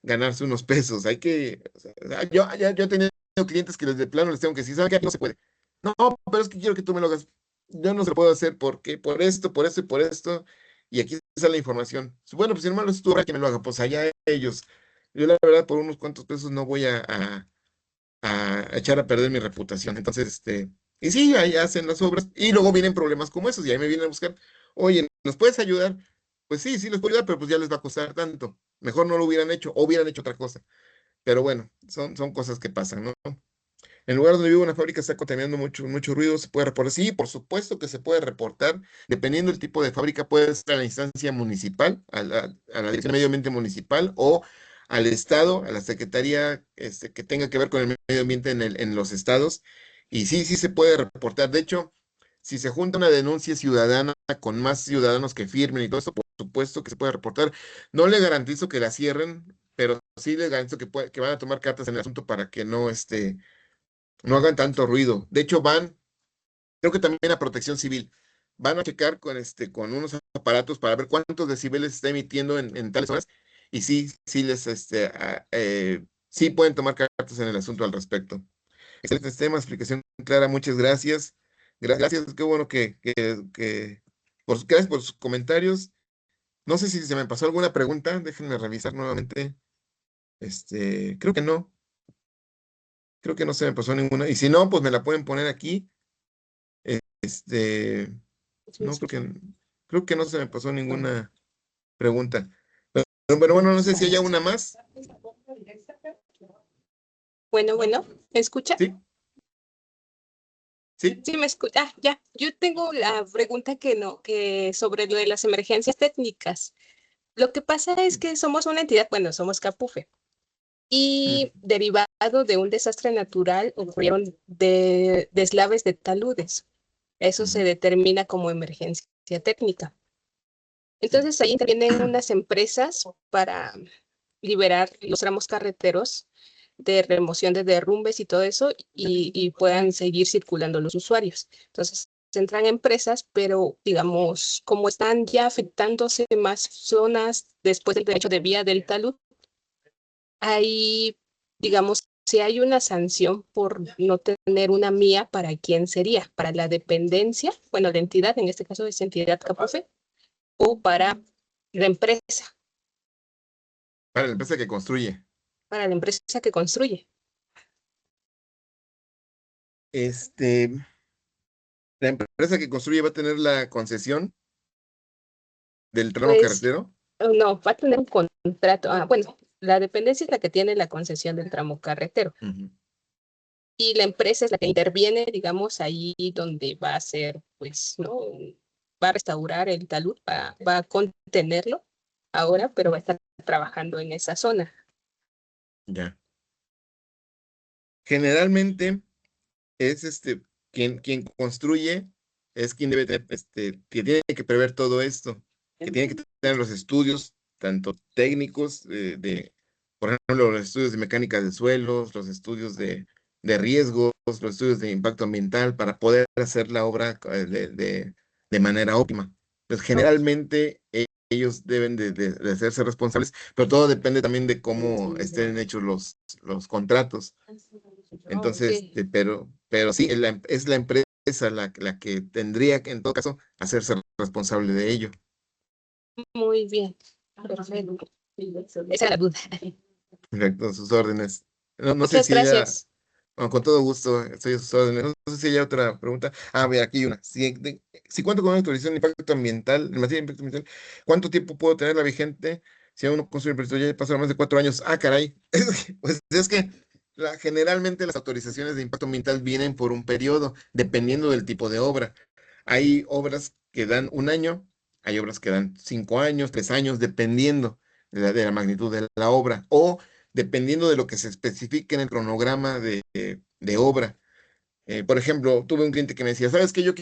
ganarse unos pesos. Hay que, o sea, yo he tenido clientes que de plano les tengo que decir, ¿sabe qué? No se puede. No, pero es que quiero que tú me lo hagas. Yo no se lo puedo hacer porque por esto, por esto y por esto. Y aquí está la información. Bueno, pues si no me lo haces tú, ahora que me lo haga, pues allá ellos. Yo la verdad por unos cuantos pesos no voy a echar a perder mi reputación. Entonces, y sí, ahí hacen las obras y luego vienen problemas como esos y ahí me vienen a buscar, oye, ¿nos puedes ayudar? Pues sí, sí les puedo ayudar, pero pues ya les va a costar tanto. Mejor no lo hubieran hecho o hubieran hecho otra cosa. Pero bueno, son cosas que pasan, ¿no? En el lugar donde vivo una fábrica está contaminando mucho ruido, ¿se puede reportar? Sí, por supuesto que se puede reportar. Dependiendo del tipo de fábrica, puede ser a la instancia municipal, a la Dirección de Medio Ambiente Municipal o al Estado, a la Secretaría que tenga que ver con el medio ambiente en los estados. Y sí, sí se puede reportar. De hecho, si se junta una denuncia ciudadana con más ciudadanos que firmen y todo eso, por supuesto que se puede reportar. No le garantizo que la cierren, pero sí le garantizo que van a tomar cartas en el asunto para que no hagan tanto ruido. De hecho, creo que también a Protección Civil, van a checar con unos aparatos para ver cuántos decibeles está emitiendo en tales horas, y sí, sí sí pueden tomar cartas en el asunto al respecto. Excelente tema, explicación clara, muchas gracias. Gracias, qué bueno gracias por sus comentarios. No sé si se me pasó alguna pregunta, déjenme revisar nuevamente. Creo que no. Creo que no se me pasó ninguna. Y si no, pues me la pueden poner aquí. Este, no, creo que no se me pasó ninguna pregunta. Bueno, no sé si haya una más. Bueno, ¿me escucha? Sí, sí. Sí, me escucha. Ah, ya. Yo tengo la pregunta que sobre lo de las emergencias técnicas. Lo que pasa es que somos una entidad, bueno, somos Capufe, y derivado de un desastre natural ocurrieron deslaves de taludes. Eso se determina como emergencia técnica. Entonces ahí intervienen unas empresas para liberar los tramos carreteros de remoción de derrumbes y todo eso y puedan seguir circulando los usuarios. Entonces entran empresas, pero digamos, como están ya afectándose más zonas después del derecho de vía del talud, ahí, digamos, si hay una sanción por no tener una mía, ¿para quién sería? ¿Para la dependencia? Bueno, la entidad, en este caso es entidad Capufe, o para la empresa, Para la empresa que construye. para la empresa que construye. La empresa que construye va a tener la concesión del tramo Pues carretero. no, va a tener un contrato. Ah, bueno, la dependencia es la que tiene la concesión del tramo carretero Ujú. y la empresa es la que interviene, digamos, ahí donde va a hacer, pues, ¿no? Va a restaurar el talud, va a contenerlo ahora, pero va a estar trabajando en esa zona. Ya. Generalmente es quien construye, es quien debe tener, que tiene que prever todo esto, que tiene que tener los estudios, tanto técnicos, por ejemplo, los estudios de mecánica de suelos, los estudios de riesgos, los estudios de impacto ambiental, para poder hacer la obra de manera óptima. Pues generalmente ellos deben de hacerse responsables, pero todo depende también de cómo estén hechos los contratos. Entonces, Ok, pero sí, es la empresa la que tendría que, en todo caso, hacerse responsable de ello. muy bien. Perfecto. Esa es la duda. Perfecto, sus órdenes. No sé Muchas si ella, gracias. bueno, con todo gusto, estoy a sus órdenes. No sé si hay otra pregunta. Mira, aquí hay una. Si cuento con una autorización de impacto ambiental, en materia de impacto ambiental, ¿cuánto tiempo puedo tenerla vigente si aún no construye el proyecto? Ya pasaron más de 4 años. Caray. Pues es que generalmente las autorizaciones de impacto ambiental vienen por un periodo, dependiendo del tipo de obra. Hay obras que dan 1 año, hay obras que dan 5 años, 3 años, dependiendo de la magnitud de la obra. O dependiendo de lo que se especifique en el cronograma de obra. Por ejemplo, tuve un cliente que me decía, ¿sabes qué? Yo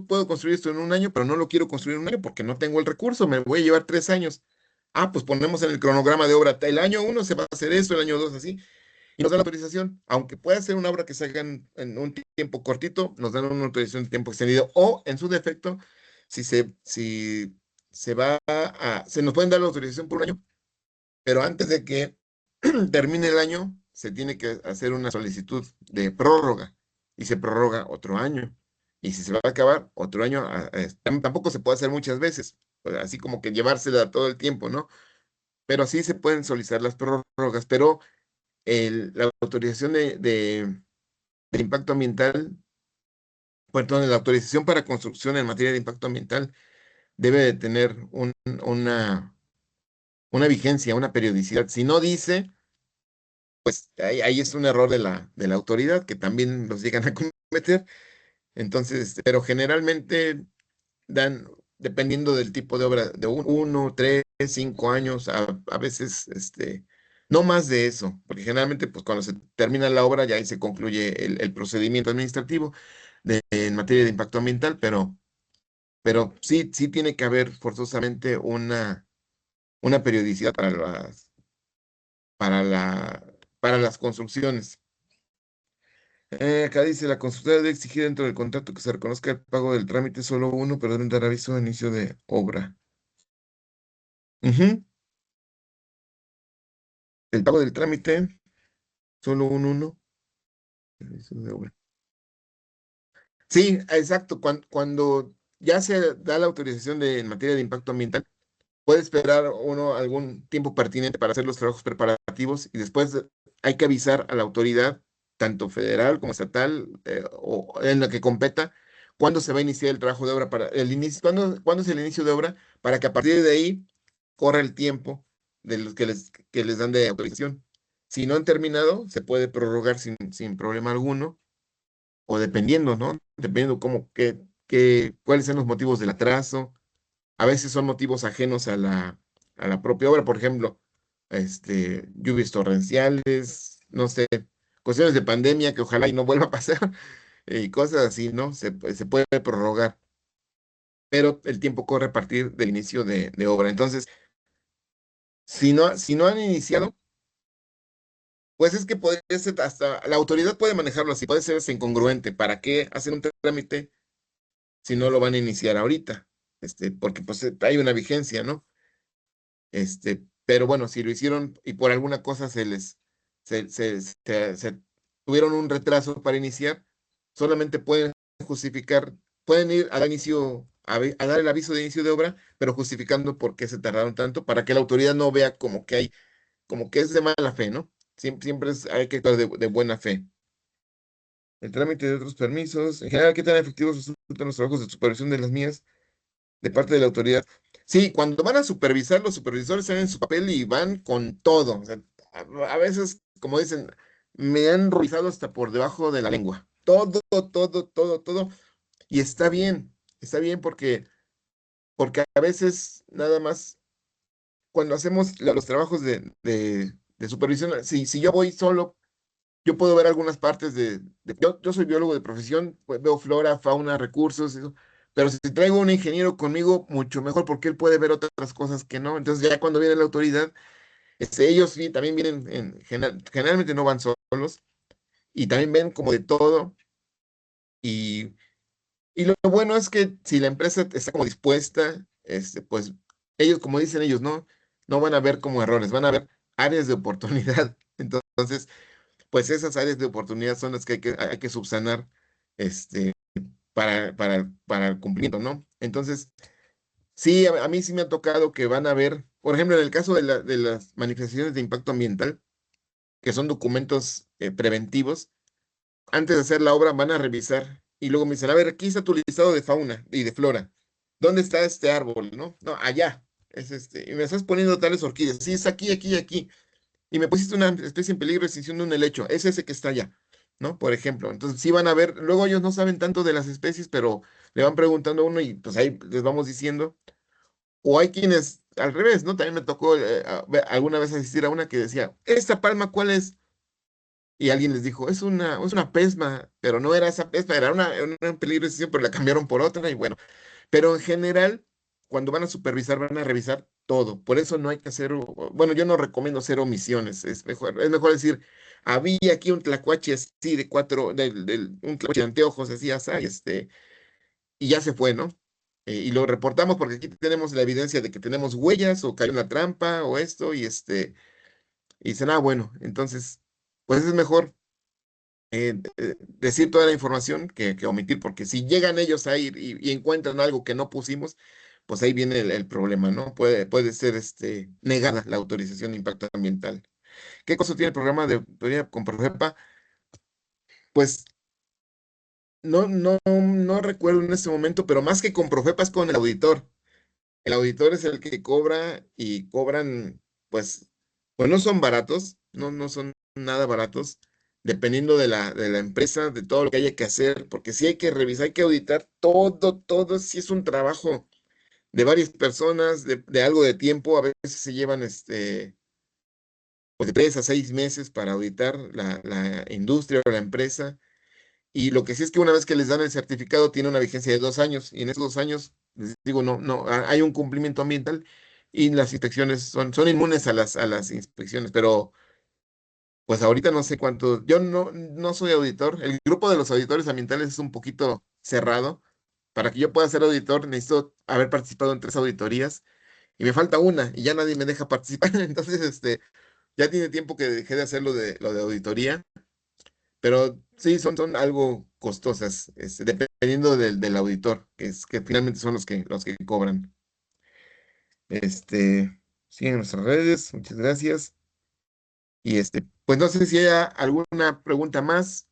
puedo construir esto en 1 año, pero no lo quiero construir en 1 año porque no tengo el recurso, me voy a llevar 3 años. Pues ponemos en el cronograma de obra, el año 1 se va a hacer eso, el año 2 así, y nos dan la autorización. Aunque pueda ser una obra que se haga en un tiempo cortito, nos dan una autorización de tiempo extendido, o en su defecto, si se nos pueden dar la autorización por 1 año, pero antes de que termine el año, se tiene que hacer una solicitud de prórroga y se prorroga otro año. Y si se va a acabar otro año, tampoco se puede hacer muchas veces, pues, así como que llevársela todo el tiempo, ¿no? Pero sí se pueden solicitar las prórrogas, pero la autorización de impacto ambiental, perdón, la autorización para construcción en materia de impacto ambiental debe de tener una vigencia, una periodicidad. Si no dice, pues ahí es un error de la autoridad que también los llegan a cometer. Entonces, pero generalmente dan, dependiendo del tipo de obra, de 1, 3, 5 años, a veces, no más de eso, porque generalmente, pues cuando se termina la obra, ya ahí se concluye el procedimiento administrativo en materia de impacto ambiental, pero sí tiene que haber forzosamente una periodicidad para la, para las construcciones. Acá dice, la constructora debe exigir dentro del contrato que se reconozca el pago del trámite solo uno, pero deben dar aviso de inicio de obra. Ujú. El pago del trámite, solo uno. Inicio de obra. Sí, exacto. Cuando ya se da la autorización en materia de impacto ambiental, puede esperar uno algún tiempo pertinente para hacer los trabajos preparativos y después hay que avisar a la autoridad, tanto federal como estatal, o en la que competa, cuándo se va a iniciar el trabajo de obra para el inicio, cuándo es el inicio de obra, para que a partir de ahí corra el tiempo de los que les dan de autorización. Si no han terminado, se puede prorrogar sin problema alguno, o dependiendo, ¿no? Dependiendo cuáles son los motivos del atraso. A veces son motivos ajenos a la propia obra, por ejemplo, lluvias torrenciales, no sé, cuestiones de pandemia que ojalá y no vuelva a pasar, y cosas así, ¿no? Se puede prorrogar, pero el tiempo corre a partir del inicio de obra. Entonces, si no han iniciado, pues es que podría ser hasta, la autoridad puede manejarlo así, puede ser incongruente. ¿Para qué hacer un trámite si no lo van a iniciar ahorita? Porque pues hay una vigencia, ¿no? Pero bueno, si lo hicieron y por alguna cosa se tuvieron un retraso para iniciar, solamente pueden justificar, pueden ir al inicio, a dar el aviso de inicio de obra, pero justificando por qué se tardaron tanto, para que la autoridad no vea como que es de mala fe, ¿no? Siempre hay que actuar de buena fe. El trámite de otros permisos, en general, ¿qué tan efectivos resultan los trabajos de supervisión de las mías de parte de la autoridad? Sí, cuando van a supervisar, los supervisores tienen su papel y van con todo. O sea, a veces, como dicen, me han revisado hasta por debajo de la lengua. Todo, todo, todo, todo. Y está bien porque a veces nada más cuando hacemos los trabajos de supervisión, si yo voy solo, yo puedo ver algunas partes yo soy biólogo de profesión, pues veo flora, fauna, recursos, eso, pero si traigo un ingeniero conmigo, mucho mejor porque él puede ver otras cosas que no. Entonces ya cuando viene la autoridad, ellos sí, también vienen, generalmente no van solos y también ven como de todo. Y, y lo bueno es que si la empresa está como dispuesta, pues ellos, como dicen ellos, no van a ver como errores, van a ver áreas de oportunidad. Entonces, pues esas áreas de oportunidad son las que hay que subsanar, para el cumplimiento, ¿no? Entonces, sí, a mí sí me ha tocado que van a ver por ejemplo, en el caso de las manifestaciones de impacto ambiental, que son documentos preventivos, antes de hacer la obra van a revisar y luego me dicen, a ver, aquí está tu listado de fauna y de flora. ¿Dónde está este árbol? No, allá. Es y me estás poniendo tales orquídeas. Sí, es aquí, aquí, aquí. Y me pusiste una especie en peligro de extinción de un helecho. Es ese que está allá, ¿no? Por ejemplo. Entonces, sí van a ver, luego ellos no saben tanto de las especies, pero le van preguntando a uno y pues ahí les vamos diciendo. O hay quienes, al revés, ¿no? También me tocó alguna vez asistir a una que decía, ¿esta palma cuál es? Y alguien les dijo, es una pesma, pero no era esa pesma, era un peligro de extinción, pero la cambiaron por otra y bueno. Pero en general, cuando van a supervisar, van a revisar todo. Por eso no hay que hacer, bueno, yo no recomiendo hacer omisiones. Es mejor decir, había aquí un tlacuache así de un tlacuache de anteojos así, así, y ya se fue, ¿no? Y lo reportamos porque aquí tenemos la evidencia de que tenemos huellas o cayó en la trampa o esto, y dicen, bueno, entonces, pues es mejor decir toda la información que omitir, porque si llegan ellos a ir y encuentran algo que no pusimos, pues ahí viene el problema, ¿no? Puede ser negada la autorización de impacto ambiental. ¿Qué costo tiene el programa de auditoría con Profepa? Pues no recuerdo en este momento, pero más que con Profepa es con el auditor. El auditor es el que cobra y cobran, pues no son baratos, no son nada baratos, dependiendo de la empresa, de todo lo que haya que hacer, porque sí hay que revisar, hay que auditar todo, sí es un trabajo de varias personas, de algo de tiempo, a veces se llevan pues de 3 a 6 meses para auditar la industria o la empresa. Y lo que sí es que una vez que les dan el certificado, tiene una vigencia de 2 años. Y en esos 2 años, les digo, no, hay un cumplimiento ambiental y las inspecciones son inmunes a las inspecciones. Pero, pues ahorita no sé cuánto. Yo no soy auditor. El grupo de los auditores ambientales es un poquito cerrado. Para que yo pueda ser auditor, necesito haber participado en 3 auditorías y me falta una y ya nadie me deja participar. Entonces, ya tiene tiempo que dejé de hacer lo de auditoría. Pero sí, son algo costosas, dependiendo del auditor, que finalmente son los que cobran. Siguen nuestras redes, muchas gracias. Y pues no sé si hay alguna pregunta más.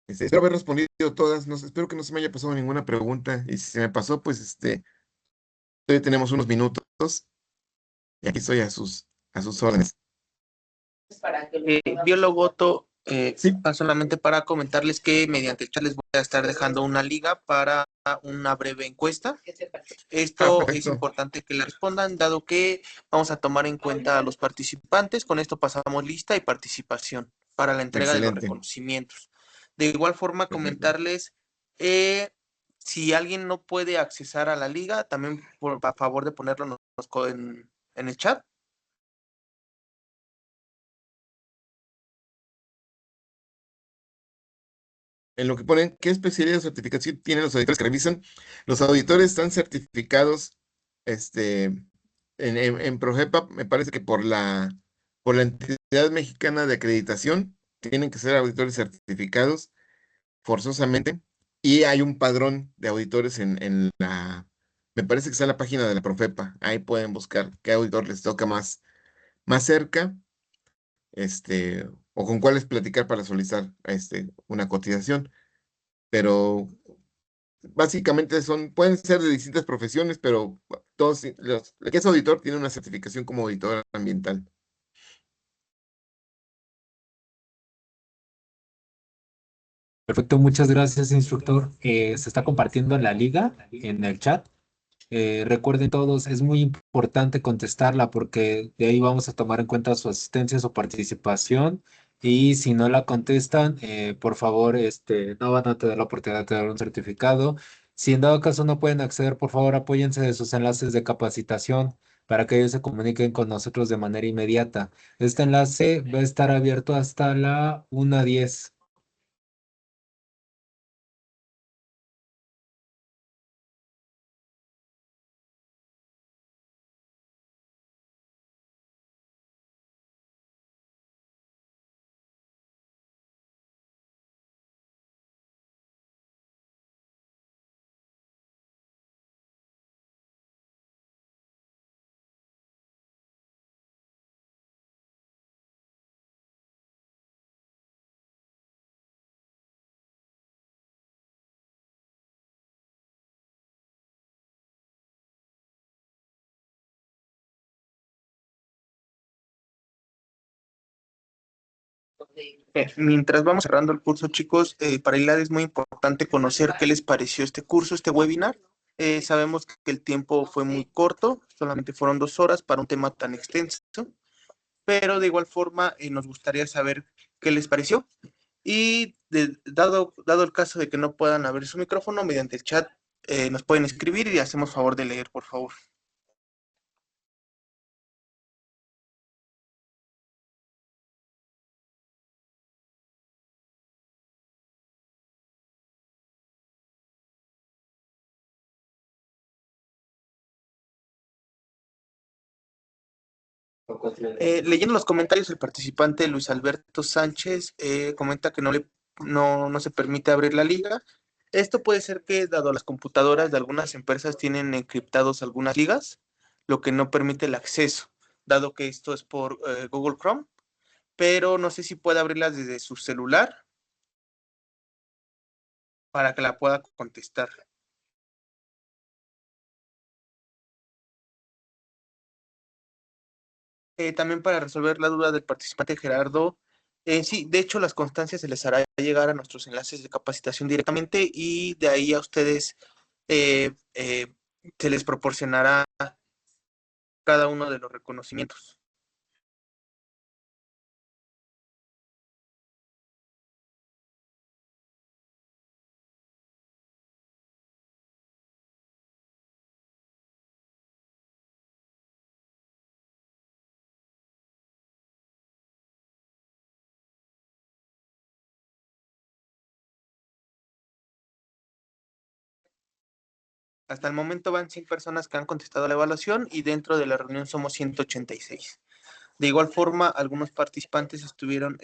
Espero haber respondido todas. No sé, espero que no se me haya pasado ninguna pregunta. Y si se me pasó, pues todavía tenemos unos minutos y aquí estoy a sus órdenes. Biólogo Otto, Sí, solamente para comentarles que mediante el chat les voy a estar dejando una liga para una breve encuesta. Esto es perfecto. importante que le respondan, dado que vamos a tomar en cuenta a los participantes. Con esto pasamos lista y participación para la entrega de los Excelente. reconocimientos. De igual forma, Perfecto. comentarles, si alguien no puede accesar a la liga, también por a favor de ponerlo en el chat. En lo que ponen, ¿qué especialidad o certificación tienen los auditores que revisan? Los auditores están certificados en PROGEPA, me parece que por la entidad mexicana de acreditación, tienen que ser auditores certificados forzosamente, y hay un padrón de auditores me parece que está en la página de la PROFEPA, ahí pueden buscar qué auditor les toca más cerca, o con cuáles platicar para solicitar una cotización. Pero básicamente pueden ser de distintas profesiones, pero todos, el que es auditor tiene una certificación como auditor ambiental. Perfecto, muchas gracias, instructor. Se está compartiendo en la liga, en el chat. Recuerden todos, es muy importante contestarla porque de ahí vamos a tomar en cuenta su asistencia, su participación. Y si no la contestan, por favor, no van a tener la oportunidad de tener un certificado. Si en dado caso no pueden acceder, por favor, apóyense de sus enlaces de capacitación para que ellos se comuniquen con nosotros de manera inmediata. Este enlace va a estar abierto hasta la 1:10. Mientras vamos cerrando el curso, chicos, para Hilal es muy importante conocer qué les pareció este curso, este webinar. Sabemos que el tiempo fue muy corto, solamente fueron 2 horas para un tema tan extenso, pero de igual forma nos gustaría saber qué les pareció. Y dado el caso de que no puedan abrir su micrófono, mediante el chat nos pueden escribir y hacemos favor de leer, por favor. Leyendo los comentarios, el participante Luis Alberto Sánchez comenta que no se permite abrir la liga. Esto puede ser que, dado las computadoras de algunas empresas tienen encriptados algunas ligas, lo que no permite el acceso, dado que esto es por Google Chrome, pero no sé si puede abrirlas desde su celular para que la pueda contestar. También para resolver la duda del participante Gerardo, sí, de hecho las constancias se les hará llegar a nuestros enlaces de capacitación directamente y de ahí a ustedes se les proporcionará cada uno de los reconocimientos. Hasta el momento van 100 personas que han contestado la evaluación y dentro de la reunión somos 186. De igual forma, algunos participantes estuvieron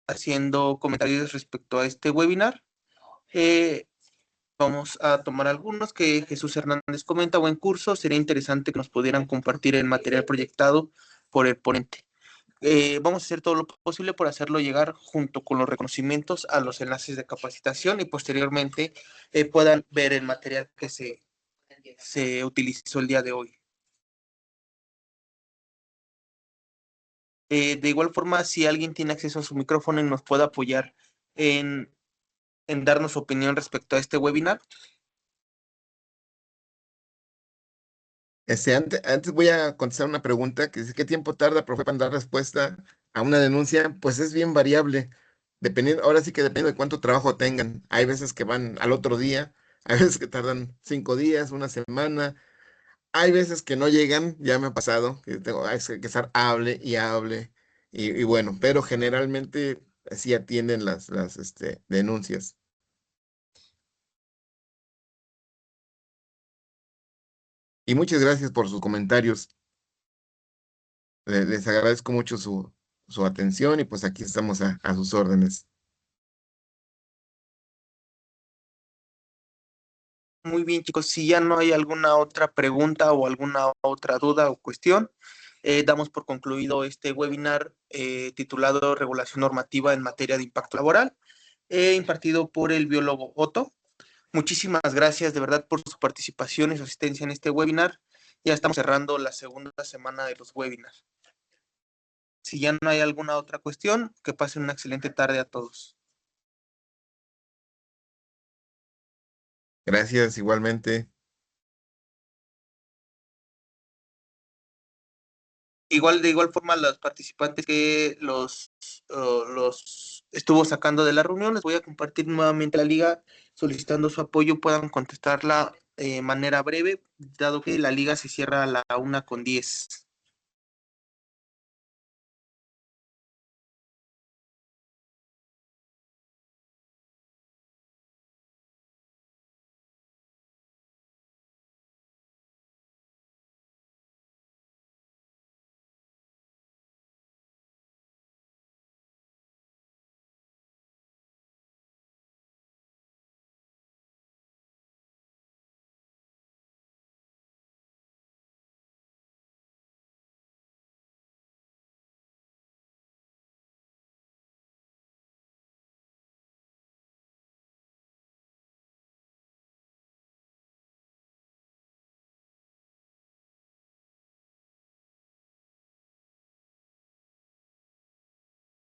haciendo comentarios respecto a este webinar. Vamos a tomar algunos que Jesús Hernández comenta: buen curso, sería interesante que nos pudieran compartir el material proyectado por el ponente. Vamos a hacer todo lo posible por hacerlo llegar junto con los reconocimientos a los enlaces de capacitación y posteriormente puedan ver el material que se utilizó el día de hoy. De igual forma, si alguien tiene acceso a su micrófono y nos puede apoyar en darnos su opinión respecto a este webinar. Antes voy a contestar una pregunta que dice: ¿qué tiempo tarda, profe, para dar respuesta a una denuncia? Pues es bien variable, dependiendo, ahora sí que depende de cuánto trabajo tengan. Hay veces que van al otro día, hay veces que tardan 5 días, una semana, hay veces que no llegan, ya me ha pasado, que tengo hay que estar hable y hable, y bueno, pero generalmente sí atienden las denuncias. Y muchas gracias por sus comentarios. Les agradezco mucho su atención y pues aquí estamos a sus órdenes. Muy bien, chicos, si ya no hay alguna otra pregunta o alguna otra duda o cuestión, damos por concluido este webinar titulado Regulación Normativa en Materia de Impacto Laboral, impartido por el biólogo Otto. Muchísimas gracias de verdad por su participación y su asistencia en este webinar. Ya estamos cerrando la segunda semana de los webinars. Si ya no hay alguna otra cuestión, que pasen una excelente tarde a todos. Gracias igualmente. De igual forma, los participantes que los estuvo sacando de la reunión, les voy a compartir nuevamente la liga solicitando su apoyo, puedan contestarla de manera breve, dado que la liga se cierra a la 1:10.